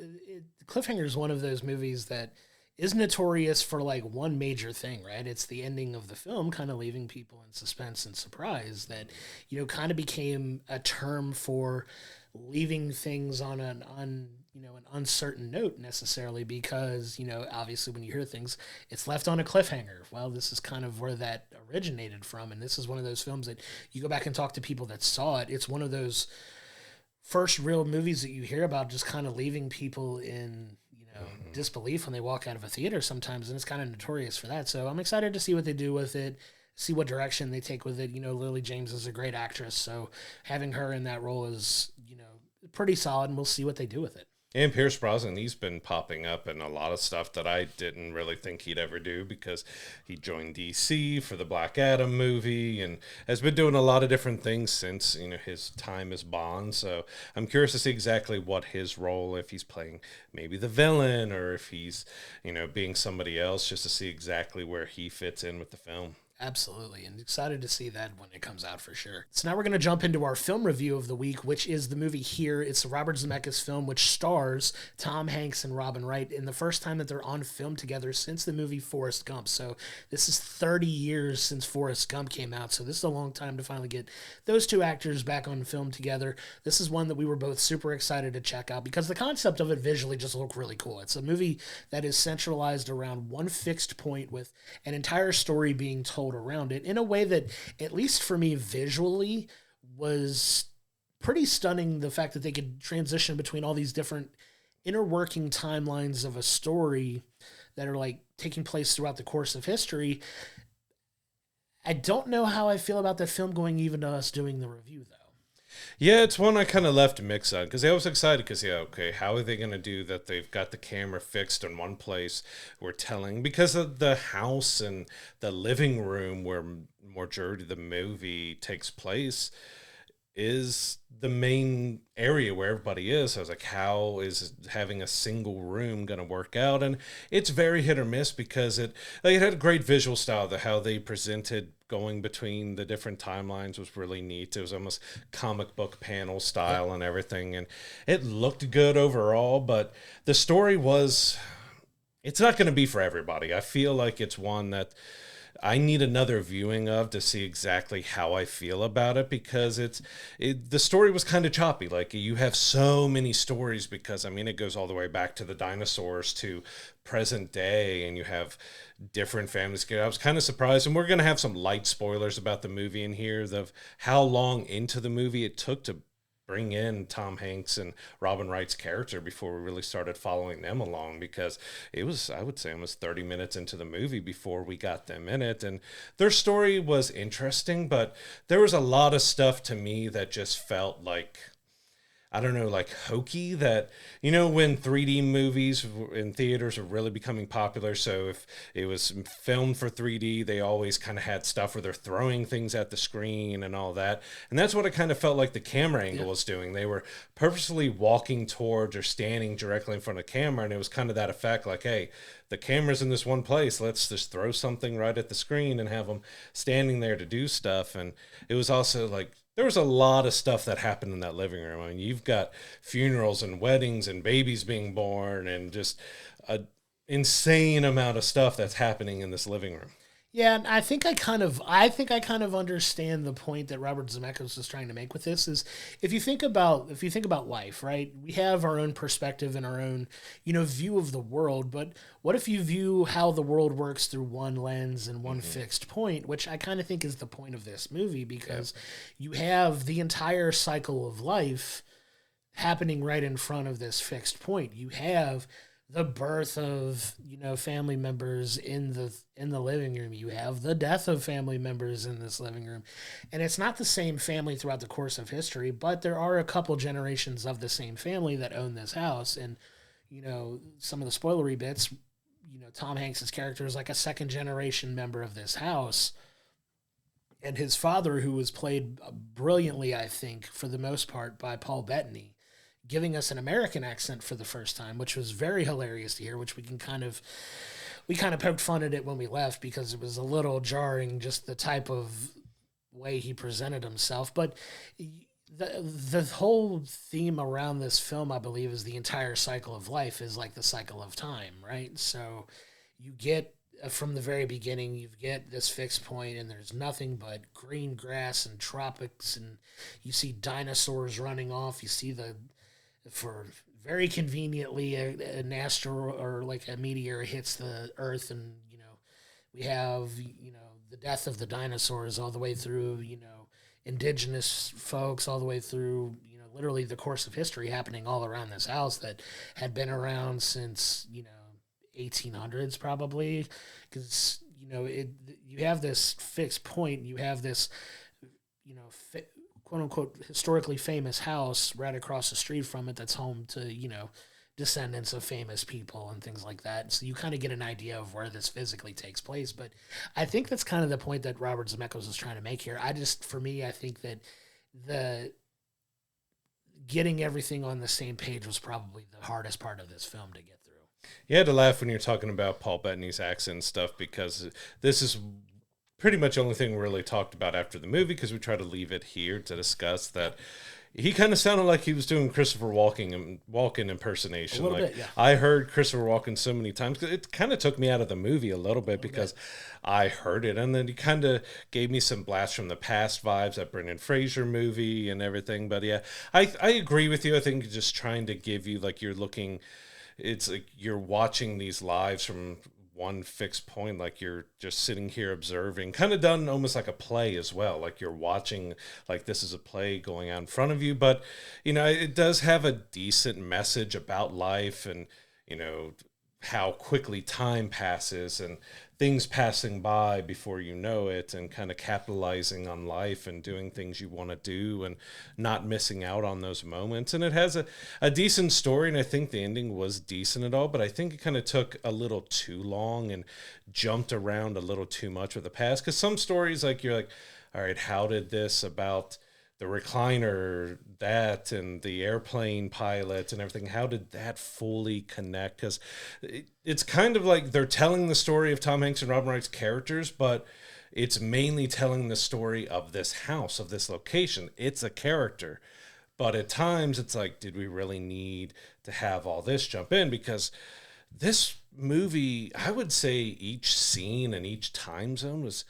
S2: Cliffhanger is one of those movies that is notorious for like one major thing, right? It's the ending of the film kind of leaving people in suspense and surprise that, you know, kind of became a term for leaving things on an uncertain note necessarily because, you know, obviously when you hear things, it's left on a cliffhanger. Well, this is kind of where that originated from. And this is one of those films that you go back and talk to people that saw it. It's one of those first real movies that you hear about just kind of leaving people in disbelief when they walk out of a theater sometimes, and it's kind of notorious for that. So I'm excited to see what they do with it, see what direction they take with it. You know, Lily James is a great actress, so having her in that role is, you know, pretty solid, and we'll see what they do with it.
S1: And Pierce Brosnan, he's been popping up in a lot of stuff that I didn't really think he'd ever do because he joined DC for the Black Adam movie and has been doing a lot of different things since, you know, his time as Bond. So I'm curious to see exactly what his role, if he's playing maybe the villain or if he's, you know, being somebody else, just to see exactly where he fits in with the film.
S2: Absolutely, and excited to see that when it comes out for sure. So now we're going to jump into our film review of the week, which is the movie Here. It's a Robert Zemeckis film which stars Tom Hanks and Robin Wright in the first time that they're on film together since the movie Forrest Gump. So this is 30 years since Forrest Gump came out, so this is a long time to finally get those two actors back on film together. This is one that we were both super excited to check out because the concept of it visually just looked really cool. It's a movie that is centralized around one fixed point with an entire story being told around it in a way that, at least for me visually, was pretty stunning. The fact that they could transition between all these different interworking timelines of a story that are like taking place throughout the course of history. I don't know how I feel about that film going even to us doing the review, though.
S1: Yeah, it's one I kind of left mixed on because I was excited because, yeah, okay, how are they going to do that? They've got the camera fixed in one place. We're telling because of the house and the living room where majority of the movie takes place is the main area where everybody is. I was like, how is having a single room going to work out? And it's very hit or miss because it had a great visual style. How they presented going between the different timelines was really neat. It was almost comic book panel style and everything. And it looked good overall, but the story it's not going to be for everybody. I feel like it's one that I need another viewing of to see exactly how I feel about it because the story was kind of choppy. Like you have so many stories because, I mean, it goes all the way back to the dinosaurs to present day and you have different families. I was kind of surprised, and we're going to have some light spoilers about the movie in here of how long into the movie it took to bring in Tom Hanks and Robin Wright's character before we really started following them along, because it was, I would say, almost 30 minutes into the movie before we got them in it. And their story was interesting, but there was a lot of stuff to me that just felt like, I don't know, like hokey, that, you know, when 3D movies in theaters are really becoming popular. So if it was filmed for 3D, they always kind of had stuff where they're throwing things at the screen and all that. And that's what it kind of felt like the camera angle was doing. They were purposely walking towards or standing directly in front of the camera. And it was kind of that effect like, hey, the camera's in this one place. Let's just throw something right at the screen and have them standing there to do stuff. And it was also like, there was a lot of stuff that happened in that living room. I mean, you've got funerals and weddings and babies being born and just an insane amount of stuff that's happening in this living room.
S2: Yeah, and I think I kind of understand the point that Robert Zemeckis is trying to make with this is if you think about life, right? We have our own perspective and our own, view of the world, but what if you view how the world works through one lens and one fixed point, which I kind of think is the point of this movie because you have the entire cycle of life happening right in front of this fixed point. You have the birth of family members in the living room. You have the death of family members in this living room, and it's not the same family throughout the course of history, but there are a couple generations of the same family that own this house. And some of the spoilery bits, Tom Hanks's character is like a second generation member of this house, and his father, who was played brilliantly, I think for the most part, by Paul Bettany, giving us an American accent for the first time, which was very hilarious to hear, which we kind of poked fun at it when we left because it was a little jarring, just the type of way he presented himself. But the whole theme around this film, I believe, is the entire cycle of life is like the cycle of time, right? So you get from the very beginning, you get this fixed point and there's nothing but green grass and tropics, and you see dinosaurs running off. You see for very conveniently an asteroid or like a meteor hits the earth, and we have the death of the dinosaurs all the way through indigenous folks, all the way through literally the course of history happening all around this house that had been around since 1800s probably, because you have this fixed point, you have this quote unquote historically famous house right across the street from it that's home to descendants of famous people and things like that. So you kind of get an idea of where this physically takes place. But I think that's kind of the point that Robert Zemeckis is trying to make here. I think that the getting everything on the same page was probably the hardest part of this film to get through.
S1: You had to laugh when you're talking about Paul Bettany's accent and stuff, because this is pretty much the only thing we really talked about after the movie, because we try to leave it here to discuss that he kind of sounded like he was doing Christopher Walken impersonation.
S2: A little bit, yeah.
S1: I heard Christopher Walken so many times, it kind of took me out of the movie a little bit because I heard it, and then he kind of gave me some blast from the past vibes, that Brendan Fraser movie and everything. But yeah, I agree with you. I think just trying to give you it's like you're watching these lives from one fixed point, like you're just sitting here observing, kind of done almost like a play as well, like you're watching, like this is a play going on in front of you. But it does have a decent message about life, and how quickly time passes and things passing by before you know it, and kind of capitalizing on life and doing things you want to do and not missing out on those moments. And it has a decent story, and I think the ending was decent at all, but I think it kind of took a little too long and jumped around a little too much with the past, because some stories, like, you're like, all right, how did this about the recliner, that, and the airplane pilot and everything, how did that fully connect? Because it's kind of like they're telling the story of Tom Hanks and Robin Wright's characters, but it's mainly telling the story of this house, of this location. It's a character. But at times it's like, did we really need to have all this jump in? Because this movie, I would say each scene and each time zone was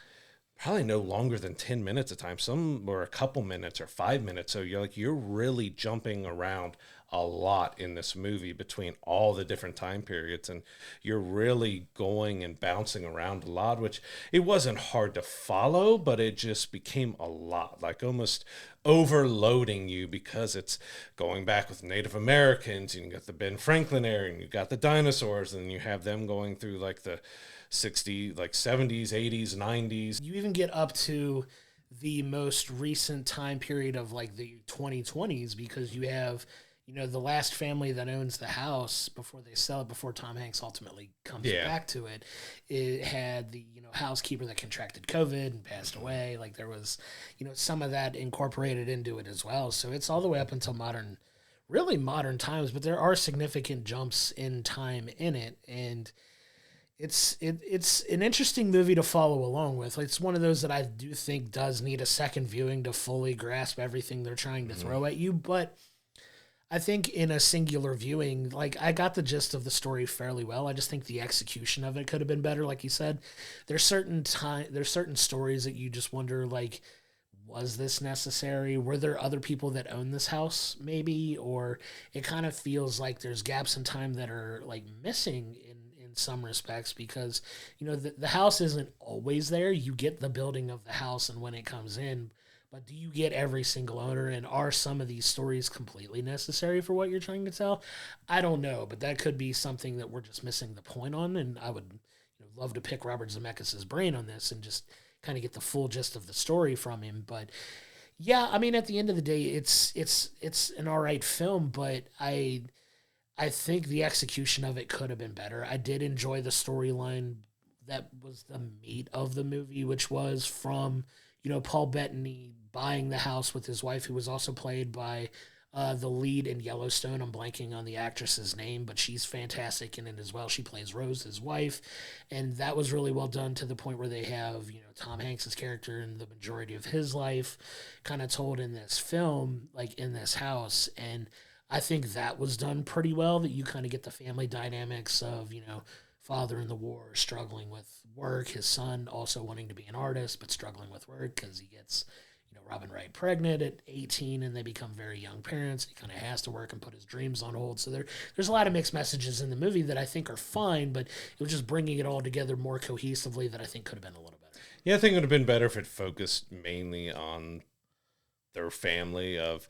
S1: probably no longer than 10 minutes a time. Some were a couple minutes or 5 minutes. So you're really jumping around a lot in this movie between all the different time periods, and you're really going and bouncing around a lot, which it wasn't hard to follow, but it just became a lot, like almost overloading you, because it's going back with Native Americans, and you got the Ben Franklin era, and you got the dinosaurs, and you have them going through like the 60s, like 70s, 80s, 90s.
S2: You even get up to the most recent time period of like the 2020s, because you have, the last family that owns the house before they sell it, before Tom Hanks ultimately comes back to it. It had the, housekeeper that contracted COVID and passed away. Like there was, some of that incorporated into it as well. So it's all the way up until modern times, but there are significant jumps in time in it. And it's an interesting movie to follow along with. It's one of those that I do think does need a second viewing to fully grasp everything they're trying to throw at you. But I think in a singular viewing, like I got the gist of the story fairly well. I just think the execution of it could have been better. Like you said, there's certain stories that you just wonder, like, was this necessary? Were there other people that own this house, maybe? Or it kind of feels like there's gaps in time that are like missing in some respects because, the house isn't always there. You get the building of the house and when it comes in, but do you get every single owner? And are some of these stories completely necessary for what you're trying to tell? I don't know, but that could be something that we're just missing the point on. And I would love to pick Robert Zemeckis' brain on this and just kind of get the full gist of the story from him. But yeah, I mean, at the end of the day, it's an all right film, but I think the execution of it could have been better. I did enjoy the storyline that was the meat of the movie, which was from Paul Bettany buying the house with his wife, who was also played by the lead in Yellowstone. I'm blanking on the actress's name, but she's fantastic in it as well. She plays Rose, his wife, and that was really well done to the point where they have, Tom Hanks's character and the majority of his life kind of told in this film, like in this house. And I think that was done pretty well, that you kind of get the family dynamics of, father in the war struggling with work, his son also wanting to be an artist, but struggling with work because he gets Robin Wright pregnant at 18 and they become very young parents. He kind of has to work and put his dreams on hold. So there's a lot of mixed messages in the movie that I think are fine, but it was just bringing it all together more cohesively that I think could have been a little better.
S1: Yeah, I think it would have been better if it focused mainly on their family of,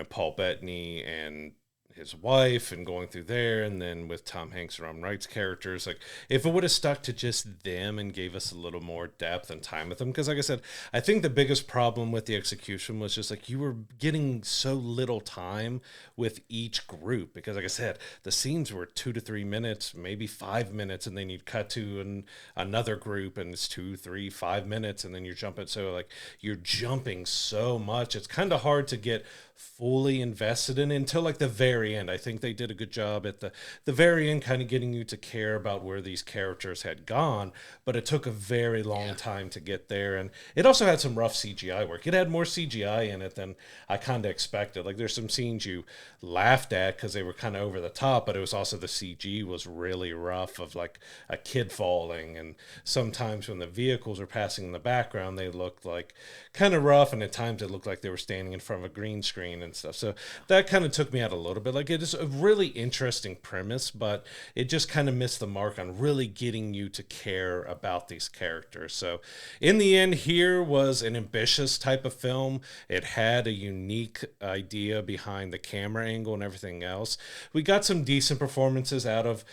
S1: Paul Bettany and his wife and going through there, and then with Tom Hanks and Robin Wright's characters, like if it would have stuck to just them and gave us a little more depth and time with them, because like I said, I think the biggest problem with the execution was just like you were getting so little time with each group, because like I said, the scenes were 2 to 3 minutes, maybe 5 minutes, and then you'd cut to another group and it's 2, 3, 5 minutes, and then you're jumping, so like you're jumping so much, it's kind of hard to get fully invested in until like the very end. I think they did a good job at the very end, kind of getting you to care about where these characters had gone, but it took a very long time to get there. And it also had some rough CGI work. It had more CGI in it than I kind of expected. Like there's some scenes you laughed at because they were kind of over the top, but it was also the CG was really rough, of like a kid falling, and sometimes when the vehicles were passing in the background they looked like kind of rough, and at times it looked like they were standing in front of a green screen and stuff. So that kind of took me out a little bit. Like it is a really interesting premise, but it just kind of missed the mark on really getting you to care about these characters. So in the end, here was an ambitious type of film. It had a unique idea behind the camera angle and everything else. We got some decent performances out of,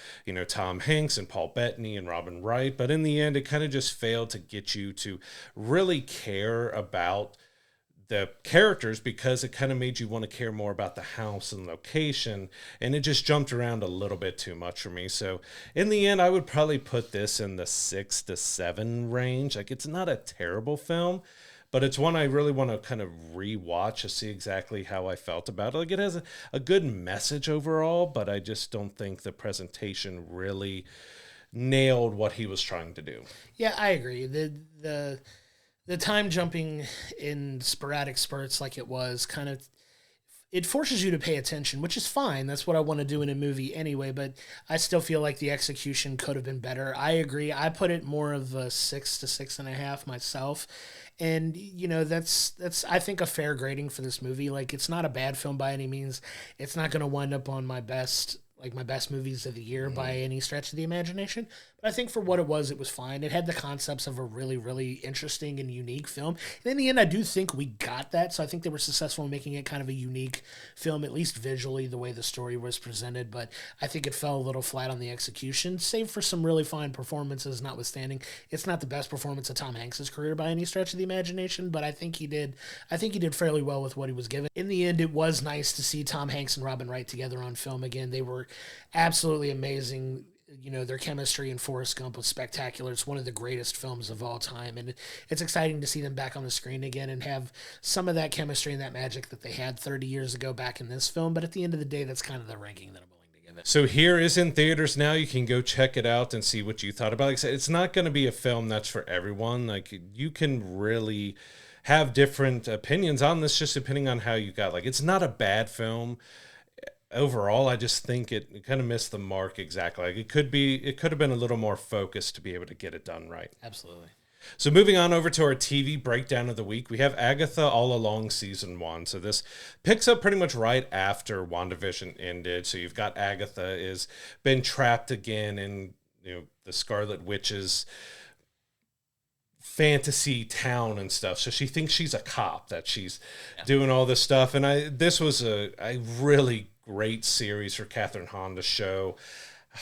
S1: Tom Hanks and Paul Bettany and Robin Wright, but in the end, it kind of just failed to get you to really care about the characters, because it kind of made you want to care more about the house and location, and it just jumped around a little bit too much for me. So in the end, I would probably put this in the 6 to 7 range. Like it's not a terrible film, but it's one I really want to kind of rewatch to see exactly how I felt about it. Like it has a good message overall, but I just don't think the presentation really nailed what he was trying to do.
S2: Yeah, I agree. The time jumping in sporadic spurts like it was kind of, it forces you to pay attention, which is fine. That's what I want to do in a movie anyway, but I still feel like the execution could have been better. I agree. I put it more of a 6 to 6.5 myself. And, that's I think a fair grading for this movie. Like it's not a bad film by any means. It's not going to wind up on my best movies of the year by any stretch of the imagination. But I think for what it was fine. It had the concepts of a really, really interesting and unique film. And in the end, I do think we got that. So I think they were successful in making it kind of a unique film, at least visually, the way the story was presented. But I think it fell a little flat on the execution, save for some really fine performances notwithstanding. It's not the best performance of Tom Hanks' career by any stretch of the imagination, but I think he did fairly well with what he was given. In the end, it was nice to see Tom Hanks and Robin Wright together on film again. They were absolutely amazing. Their chemistry in Forrest Gump was spectacular. It's one of the greatest films of all time, and it's exciting to see them back on the screen again and have some of that chemistry and that magic that they had 30 years ago back in this film. But at the end of the day, that's kind of the ranking that I'm willing to give it.
S1: So here is in theaters now. You can go check it out and see what you thought about it. Like I said, it's not going to be a film that's for everyone. Like you can really have different opinions on this, just depending on how you got. Like it's not a bad film. overall, I just think it kind of missed the mark exactly. Like it could have been a little more focused to be able to get it done right.
S2: Absolutely.
S1: So moving on over to our TV breakdown of the week, we have Agatha All Along Season 1. So this picks up pretty much right after WandaVision ended. So you've got Agatha is been trapped again in, the Scarlet Witch's fantasy town and stuff. So she thinks she's a cop, that she's doing all this stuff. And this was a really great series for Catherine Hahn to show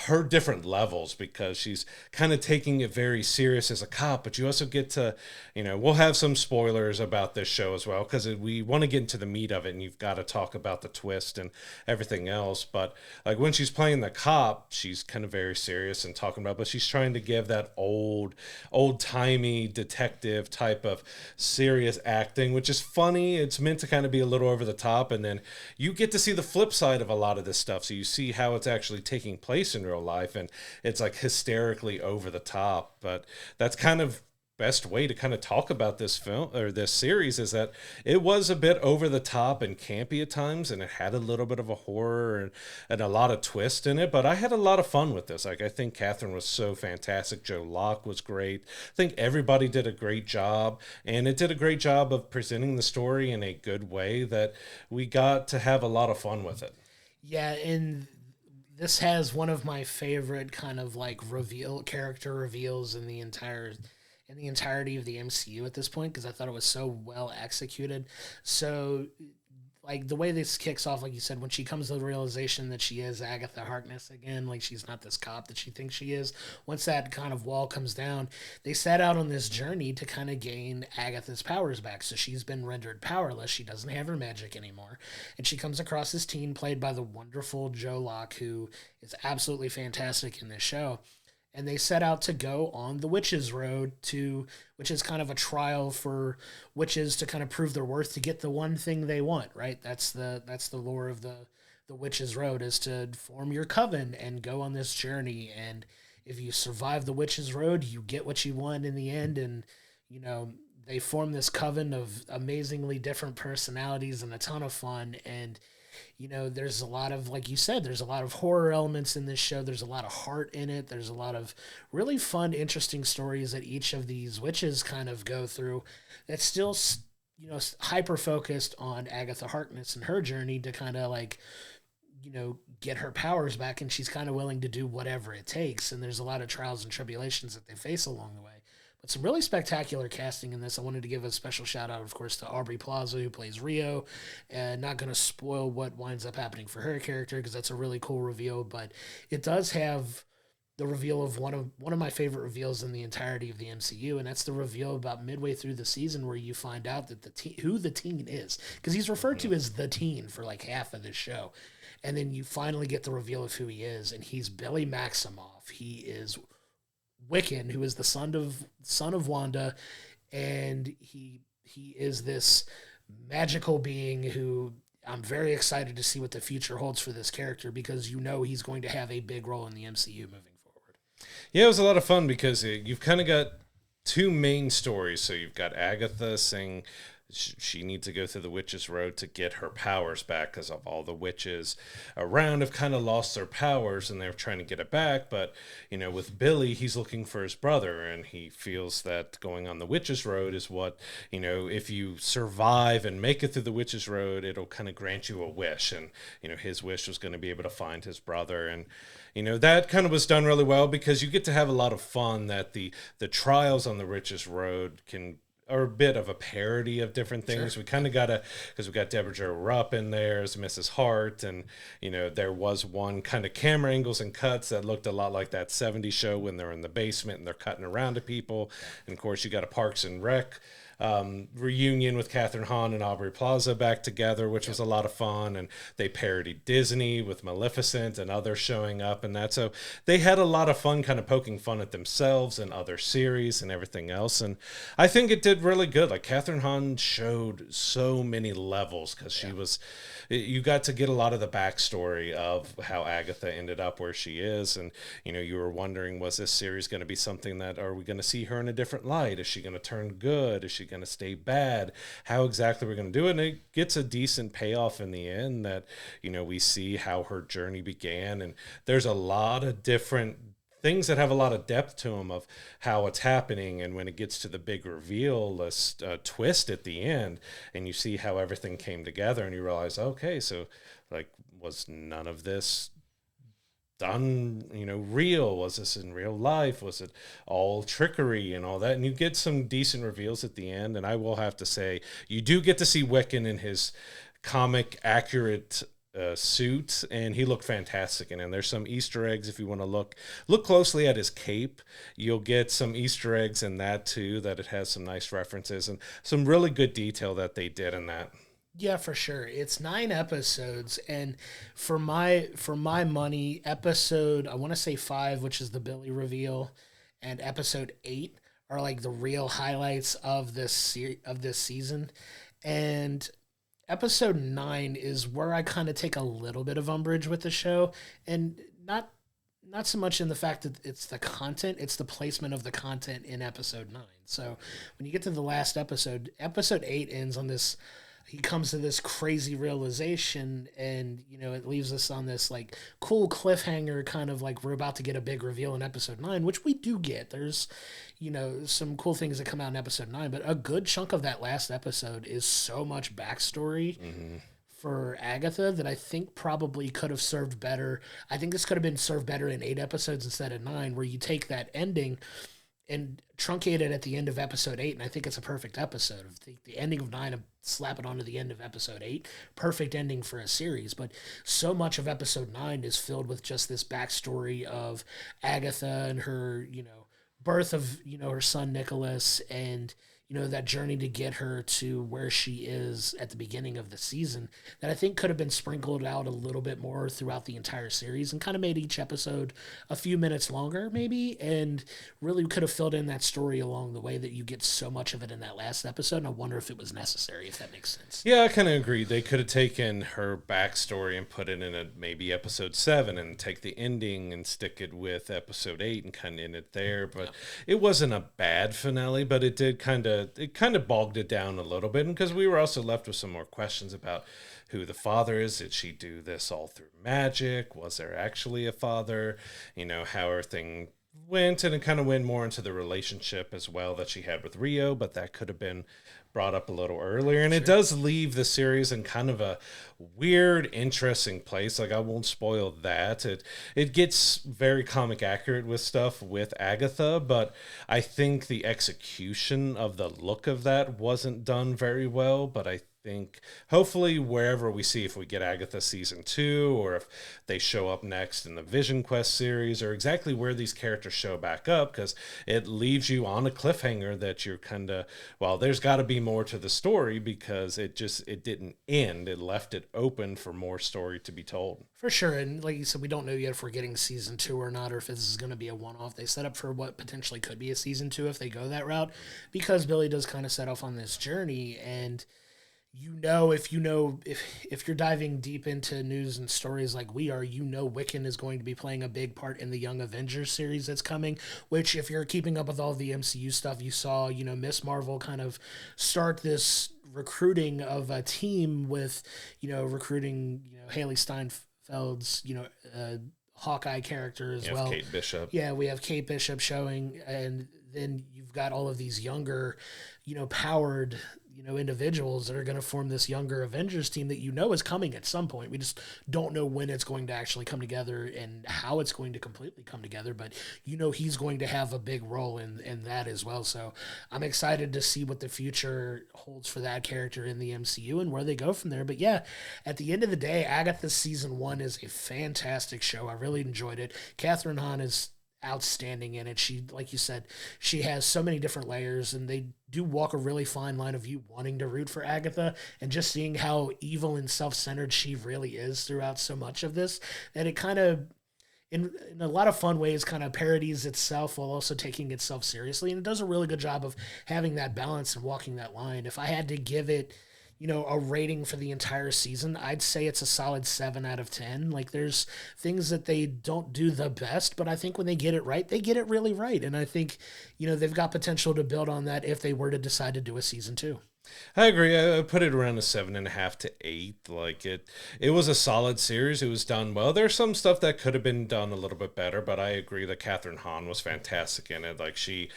S1: her different levels, because she's kind of taking it very serious as a cop, but you also get to, we'll have some spoilers about this show as well, because we want to get into the meat of it, and you've got to talk about the twist and everything else. But like when she's playing the cop, she's kind of very serious and talking about, but she's trying to give that old-timey detective type of serious acting, which is funny. It's meant to kind of be a little over the top, and then you get to see the flip side of a lot of this stuff. So you see how it's actually taking place in real life, and it's like hysterically over the top. But that's kind of best way to kind of talk about this film or this series, is that it was a bit over the top and campy at times, and it had a little bit of a horror and a lot of twist in it. But I had a lot of fun with this. Like, I think Catherine was so fantastic. Joe Locke was great. I think everybody did a great job, and it did a great job of presenting the story in a good way that we got to have a lot of fun with it.
S2: Yeah, and this has one of my favorite kind of like character reveals in the entirety of the MCU at this point, because I thought it was so well executed. So like the way this kicks off, like you said, when she comes to the realization that she is Agatha Harkness again, like she's not this cop that she thinks she is. Once that kind of wall comes down, they set out on this journey to kind of gain Agatha's powers back. So she's been rendered powerless. She doesn't have her magic anymore. And she comes across this teen played by the wonderful Joe Locke, who is absolutely fantastic in this show. And they set out to go on the Witches' Road, which is kind of a trial for witches to kind of prove their worth, to get the one thing they want, right? That's the lore of the Witches' Road, is to form your coven and go on this journey. And if you survive the Witches' Road, you get what you want in the end. And, they form this coven of amazingly different personalities and a ton of fun. And there's a lot of, like you said, there's a lot of horror elements in this show. There's a lot of heart in it. There's a lot of really fun, interesting stories that each of these witches kind of go through, that's still, hyper focused on Agatha Harkness and her journey to kind of like, get her powers back. And she's kind of willing to do whatever it takes. And there's a lot of trials and tribulations that they face along the way. But some really spectacular casting in this. I wanted to give a special shout out, of course, to Aubrey Plaza, who plays Rio. And not going to spoil what winds up happening for her character, because that's a really cool reveal. But it does have the reveal of one of my favorite reveals in the entirety of the MCU, and that's the reveal about midway through the season, where you find out that who the teen is, because he's referred to as the teen for like half of this show. And then you finally get the reveal of who he is, and he's Billy Maximoff. He is Wiccan, who is the son of Wanda, and he is this magical being who I'm very excited to see what the future holds for this character, because he's going to have a big role in the MCU moving forward.
S1: Yeah, it was a lot of fun, because you've kind of got two main stories. So you've got Agatha saying she needs to go through the Witches' Road to get her powers back, because of all the witches around have kind of lost their powers and they're trying to get it back. But, with Billy, he's looking for his brother, and he feels that going on the Witches' Road is what, if you survive and make it through the Witches' Road, it'll kind of grant you a wish. And, his wish was going to be able to find his brother. And, that kind of was done really well, because you get to have a lot of fun, that the trials on the Witches' Road are a bit of a parody of different things. Sure. We kind of got because we got Deborah Jo Rupp in there as Mrs. Hart, and there was one kind of camera angles and cuts that looked a lot like that 70s show when they're in the basement and they're cutting around to people. And of course you got a Parks and Rec reunion with Catherine Hahn and Aubrey Plaza back together, which was a lot of fun. And they parodied Disney with Maleficent and others showing up and that. So they had a lot of fun kind of poking fun at themselves and other series and everything else. And I think it did really good. Like, Catherine Hahn showed so many levels, because you got to get a lot of the backstory of how Agatha ended up where she is. And, you were wondering, was this series going to be something that, are we going to see her in a different light? Is she going to turn good? Is she she going to stay bad? How exactly we're going to do it? And it gets a decent payoff in the end that, we see how her journey began. And there's a lot of different things that have a lot of depth to them of how it's happening. And when it gets to the big reveal, this twist at the end, and you see how everything came together, and you realize, okay, so like, was none of this done, real? Was this in real life? Was it all trickery and all that? And you get some decent reveals at the end. And I will have to say, you do get to see Wiccan in his comic accurate suit, and he looked fantastic in it. And there's some Easter eggs if you want to look closely at his cape. You'll get some Easter eggs in that too, that it has some nice references and some really good detail that they did in that.
S2: Yeah, for sure. It's 9 episodes, and for my money, episode, I want to say 5, which is the Billy reveal, and episode 8 are like the real highlights of this season. And episode 9 is where I kind of take a little bit of umbrage with the show, and not so much in the fact that it's the content, it's the placement of the content in episode 9. So when you get to the last episode 8 ends on this, he comes to this crazy realization, and it leaves us on this like cool cliffhanger, kind of like we're about to get a big reveal in episode 9, which we do get. There's some cool things that come out in episode 9, but a good chunk of that last episode is so much backstory for Agatha that I think probably could have served better. I think this could have been served better in 8 episodes instead of 9, where you take that ending and truncate it at the end of episode 8, and I think it's a perfect episode. The ending of 9, and slap it onto the end of episode 8, perfect ending for a series. But so much of episode 9 is filled with just this backstory of Agatha and her, birth of, her son Nicholas, and that journey to get her to where she is at the beginning of the season, that I think could have been sprinkled out a little bit more throughout the entire series, and kind of made each episode a few minutes longer maybe, and really could have filled in that story along the way that you get so much of it in that last episode. And I wonder if it was necessary, if that makes sense.
S1: Yeah, I kind of agree. They could have taken her backstory and put it in maybe episode 7, and take the ending and stick it with episode 8 and kind of end it there. But it wasn't a bad finale, but it did kind of bogged it down a little bit, because we were also left with some more questions about who the father is. Did she do this all through magic? Was there actually a father? How everything went, and it kind of went more into the relationship as well that she had with Rio, but that could have been brought up a little earlier. And It does leave the series in kind of a weird, interesting place. Like, I won't spoil that. It gets very comic accurate with stuff with Agatha, but I think the execution of the look of that wasn't done very well. But I think hopefully wherever we see, if we get Agatha season 2, or if they show up next in the Vision Quest series, or exactly where these characters show back up, because it leaves you on a cliffhanger that you're kind of, well, there's got to be more to the story, because it didn't end. It left it open for more story to be told.
S2: For sure. And like you said, we don't know yet if we're getting season 2 or not, or if this is going to be a one-off. They set up for what potentially could be a season 2 if they go that route, because Billy does kind of set off on this journey. And if you're diving deep into news and stories like we are, Wiccan is going to be playing a big part in the Young Avengers series that's coming, which, if you're keeping up with all the MCU stuff, you saw, Miss Marvel kind of start this recruiting of a team with, recruiting, Haley Steinfeld's, Hawkeye character as well.
S1: Kate Bishop.
S2: Yeah, we have Kate Bishop showing, and then you've got all of these younger, powered, individuals that are going to form this younger Avengers team that is coming at some point. We just don't know when it's going to actually come together and how it's going to completely come together, but he's going to have a big role in that as well. So I'm excited to see what the future holds for that character in the MCU and where they go from there. But yeah, at the end of the day, Agatha season 1 is a fantastic show. I really enjoyed it. Catherine Hahn is outstanding in it. She, like you said, she has so many different layers, and they do walk a really fine line of you wanting to root for Agatha and just seeing how evil and self-centered she really is throughout so much of this. And it kind of, in a lot of fun ways, kind of parodies itself while also taking itself seriously. And it does a really good job of having that balance and walking that line. If I had to give it, a rating for the entire season, I'd say it's a solid 7 out of 10. Like, there's things that they don't do the best, but I think when they get it right, they get it really right. And I think, they've got potential to build on that if they were to decide to do a season 2.
S1: I agree. I put it around a 7.5 to 8. Like it was a solid series. It was done well. There's some stuff that could have been done a little bit better, but I agree that Catherine Hahn was fantastic in it. Like, she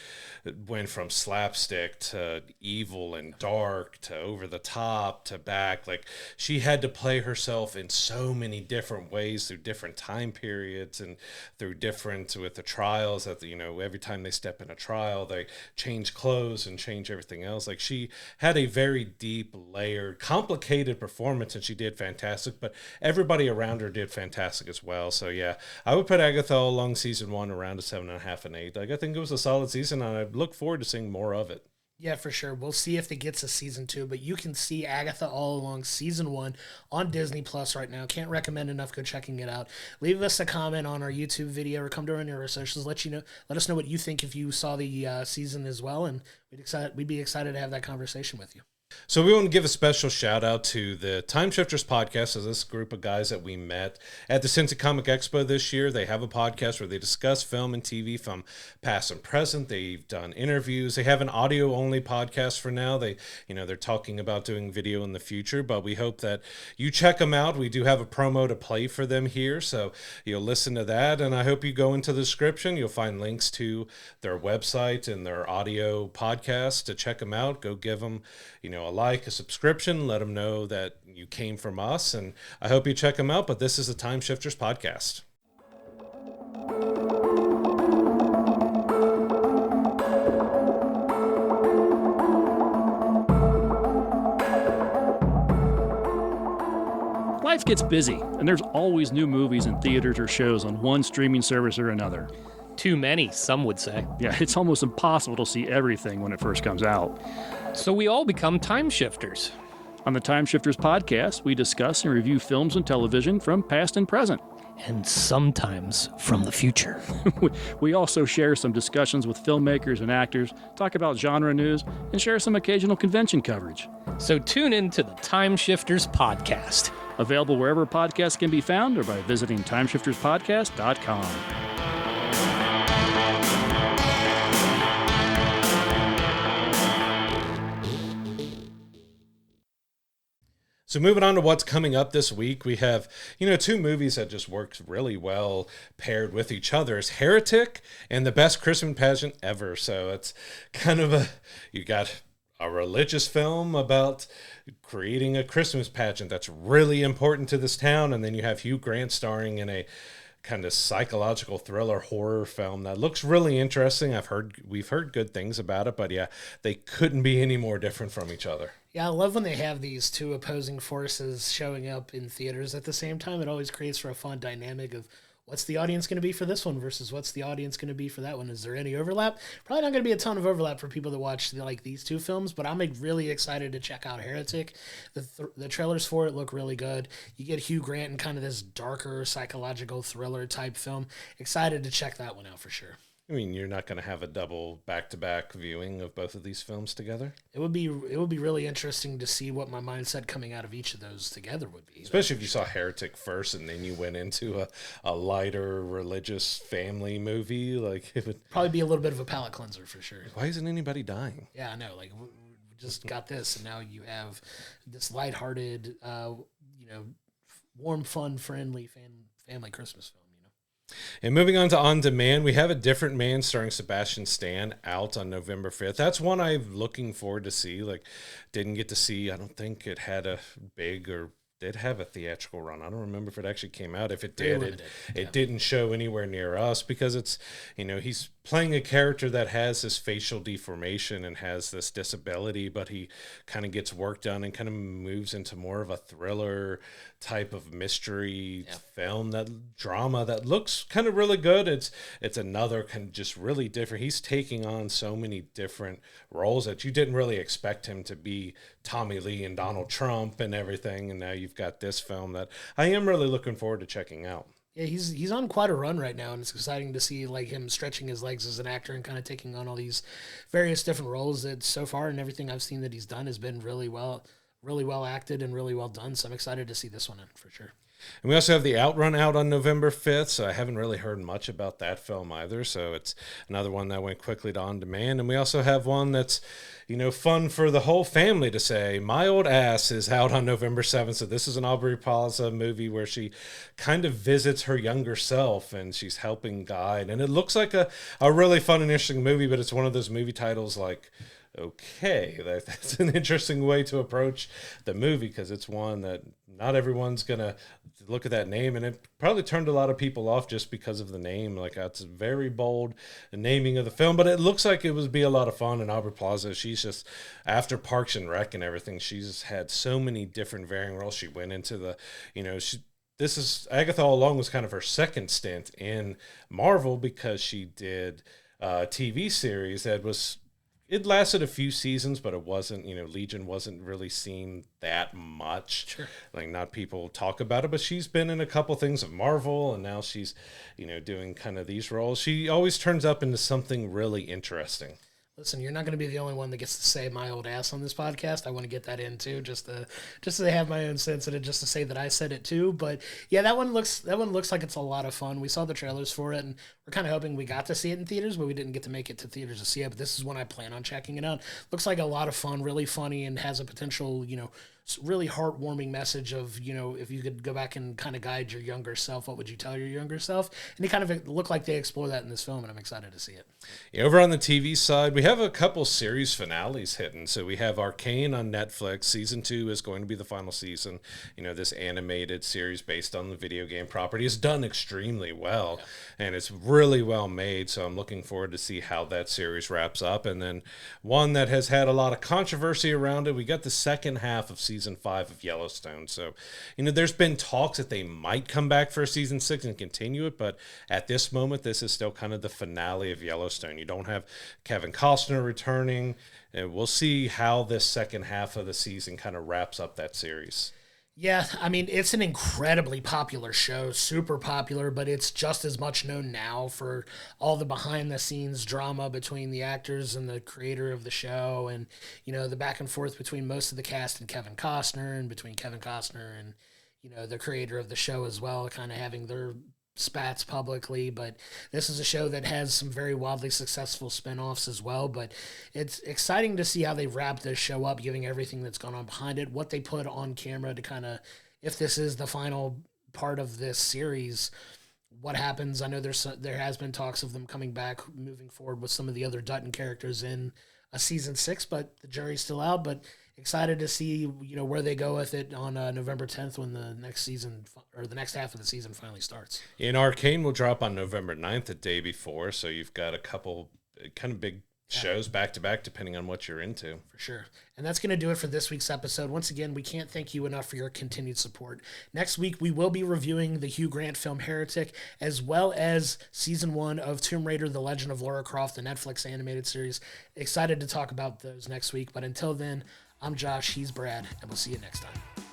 S1: went from slapstick to evil and dark to over the top to back. Like, she had to play herself in so many different ways through different time periods and through different with the trials that every time they step in a trial they change clothes and change everything else. Like, she had a very deep, layered, complicated performance, and she did fantastic, but everybody around her did fantastic as well. So yeah, I would put Agatha All Along season 1 around a 7.5 and 8. Like, I think it was a solid season, and I look forward to seeing more of it.
S2: Yeah, for sure. We'll see if it gets a season 2, but you can see Agatha All Along season 1 on Disney Plus right now. Can't recommend enough. Go checking it out. Leave us a comment on our YouTube video or come to any of our socials. Let us know what you think if you saw the season as well, and we'd be excited to have that conversation with you.
S1: So we want to give a special shout out to the Time Shifters podcast. So this group of guys that we met at the Cincy Comic Expo this year, they have a podcast where they discuss film and TV from past and present. They've done interviews. They have an audio only podcast for now. They're talking about doing video in the future, but we hope that you check them out. We do have a promo to play for them here, so you'll listen to that. And I hope you go into the description. You'll find links to their website and their audio podcast to check them out. Go give them, a like, a subscription, let them know that you came from us, and I hope you check them out. But this is the Time Shifters podcast.
S3: Life gets busy, and there's always new movies and theaters or shows on one streaming service or another.
S4: Too many, some would say.
S3: Yeah, it's almost impossible to see everything when it first comes out.
S4: So we all become time shifters.
S3: On the Time Shifters podcast, we discuss and review films and television from past and present.
S4: And sometimes from the future.
S3: We also share some discussions with filmmakers and actors, talk about genre news, and share some occasional convention coverage.
S4: So tune in to the Time Shifters podcast.
S3: Available wherever podcasts can be found or by visiting timeshifterspodcast.com.
S1: So moving on to what's coming up this week, we have, two movies that just work really well paired with each other. It's Heretic and The Best Christmas Pageant Ever. So it's kind of you got a religious film about creating a Christmas pageant that's really important to this town. And then you have Hugh Grant starring in a kind of psychological thriller horror film that looks really interesting. We've heard good things about it, but yeah, they couldn't be any more different from each other.
S2: Yeah, I love when they have these two opposing forces showing up in theaters at the same time. It always creates for a fun dynamic of what's the audience going to be for this one versus what's the audience going to be for that one. Is there any overlap? Probably not going to be a ton of overlap for people that watch these two films, but I'm really excited to check out Heretic. The trailers for it look really good. You get Hugh Grant in kind of this darker psychological thriller type film. Excited to check that one out for sure.
S1: I mean, you're not going to have a double back-to-back viewing of both of these films together?
S2: It would be really interesting to see what my mindset coming out of each of those together would be.
S1: Especially if you saw Heretic first and then you went into a lighter religious family movie. Like, it would
S2: probably be a little bit of a palate cleanser for sure.
S1: Why isn't anybody dying?
S2: Yeah, I know. Like, we just got this, and now you have this lighthearted, warm, fun, friendly family Christmas film.
S1: And moving on Demand, we have A Different Man starring Sebastian Stan out on November 5th. That's one I'm looking forward to see. Like, didn't get to see, I don't think it had a big or did have a theatrical run. I don't remember if it actually came out. If it did, it didn't show anywhere near us because it's, he's playing a character that has this facial deformation and has this disability, but he kind of gets work done and kind of moves into more of a thriller type of mystery film, that drama that looks kind of really good. It's another kind of just really different. He's taking on so many different roles that you didn't really expect him to be Tommy Lee and Donald Trump and everything. And now you've got this film that I am really looking forward to checking out.
S2: Yeah, he's on quite a run right now, and it's exciting to see him stretching his legs as an actor and kind of taking on all these various different roles that so far and everything I've seen that he's done has been really well really well acted and really well done. So I'm excited to see this one in for sure.
S1: And we also have The Outrun out on November 5th, so I haven't really heard much about that film either. So it's another one that went quickly to on demand. And we also have one that's, fun for the whole family to say. My Old Ass is out on November 7th. So this is an Aubrey Plaza movie where she kind of visits her younger self and she's helping guide. And it looks like a really fun and interesting movie, but it's one of those movie titles like, okay, that's an interesting way to approach the movie because it's one that not everyone's going to look at that name, and it probably turned a lot of people off just because of the name. Like, it's very bold naming of the film, but it looks like it would be a lot of fun. And Aubrey Plaza, she's just, after Parks and Rec and everything, she's had so many different varying roles. She went into the, this is, Agatha All Along was kind of her second stint in Marvel because she did a TV series that was, it lasted a few seasons, but it wasn't, Legion wasn't really seen that much.
S2: Sure.
S1: Like, not people talk about it, but she's been in a couple things of Marvel, and now she's, doing kind of these roles. She always turns up into something really interesting.
S2: Listen, you're not going to be the only one that gets to say my old ass on this podcast. I want to get that in too, just to have my own sense in it, just to say that I said it too. But yeah, that one looks like it's a lot of fun. We saw the trailers for it, and we're kind of hoping we got to see it in theaters, but we didn't get to make it to theaters to see it. But this is one I plan on checking it out. Looks like a lot of fun, really funny, and has a potential, really heartwarming message of, if you could go back and kind of guide your younger self, what would you tell your younger self? And it kind of look like they explore that in this film, and I'm excited to see it.
S1: Yeah, over on the TV side, we have a couple series finales hitting. So we have Arcane on Netflix. Season 2 is going to be the final season. This animated series based on the video game property is done extremely well, and it's really well made. So I'm looking forward to see how that series wraps up. And then one that has had a lot of controversy around it, we got the second half of Season 5 of Yellowstone. So, there's been talks that they might come back for Season 6 and continue it, but at this moment, this is still kind of the finale of Yellowstone. You don't have Kevin Costner returning, and we'll see how this second half of the season kind of wraps up that series.
S2: Yeah, I mean, it's an incredibly popular show, super popular, but it's just as much known now for all the behind-the-scenes drama between the actors and the creator of the show, and, the back and forth between most of the cast and Kevin Costner, and between Kevin Costner and, the creator of the show as well, kind of having their spats publicly. But this is a show that has some very wildly successful spinoffs as well, but it's exciting to see how they wrap this show up, giving everything that's gone on behind it, what they put on camera to kind of, if this is the final part of this series, what happens. I know there has been talks of them coming back moving forward with some of the other Dutton characters in a season 6, but the jury's still out. But excited to see where they go with it on November 10th when the next season, or the next half of the season, finally starts.
S1: In Arcane will drop on November 9th, the day before, so you've got a couple kind of big shows back to back depending on what you're into.
S2: For sure. And that's going to do it for this week's episode. Once again, we can't thank you enough for your continued support. Next week, we will be reviewing the Hugh Grant film Heretic, as well as Season 1 of Tomb Raider, The Legend of Lara Croft, the Netflix animated series. Excited to talk about those next week. But until then, I'm Josh, he's Brad, and we'll see you next time.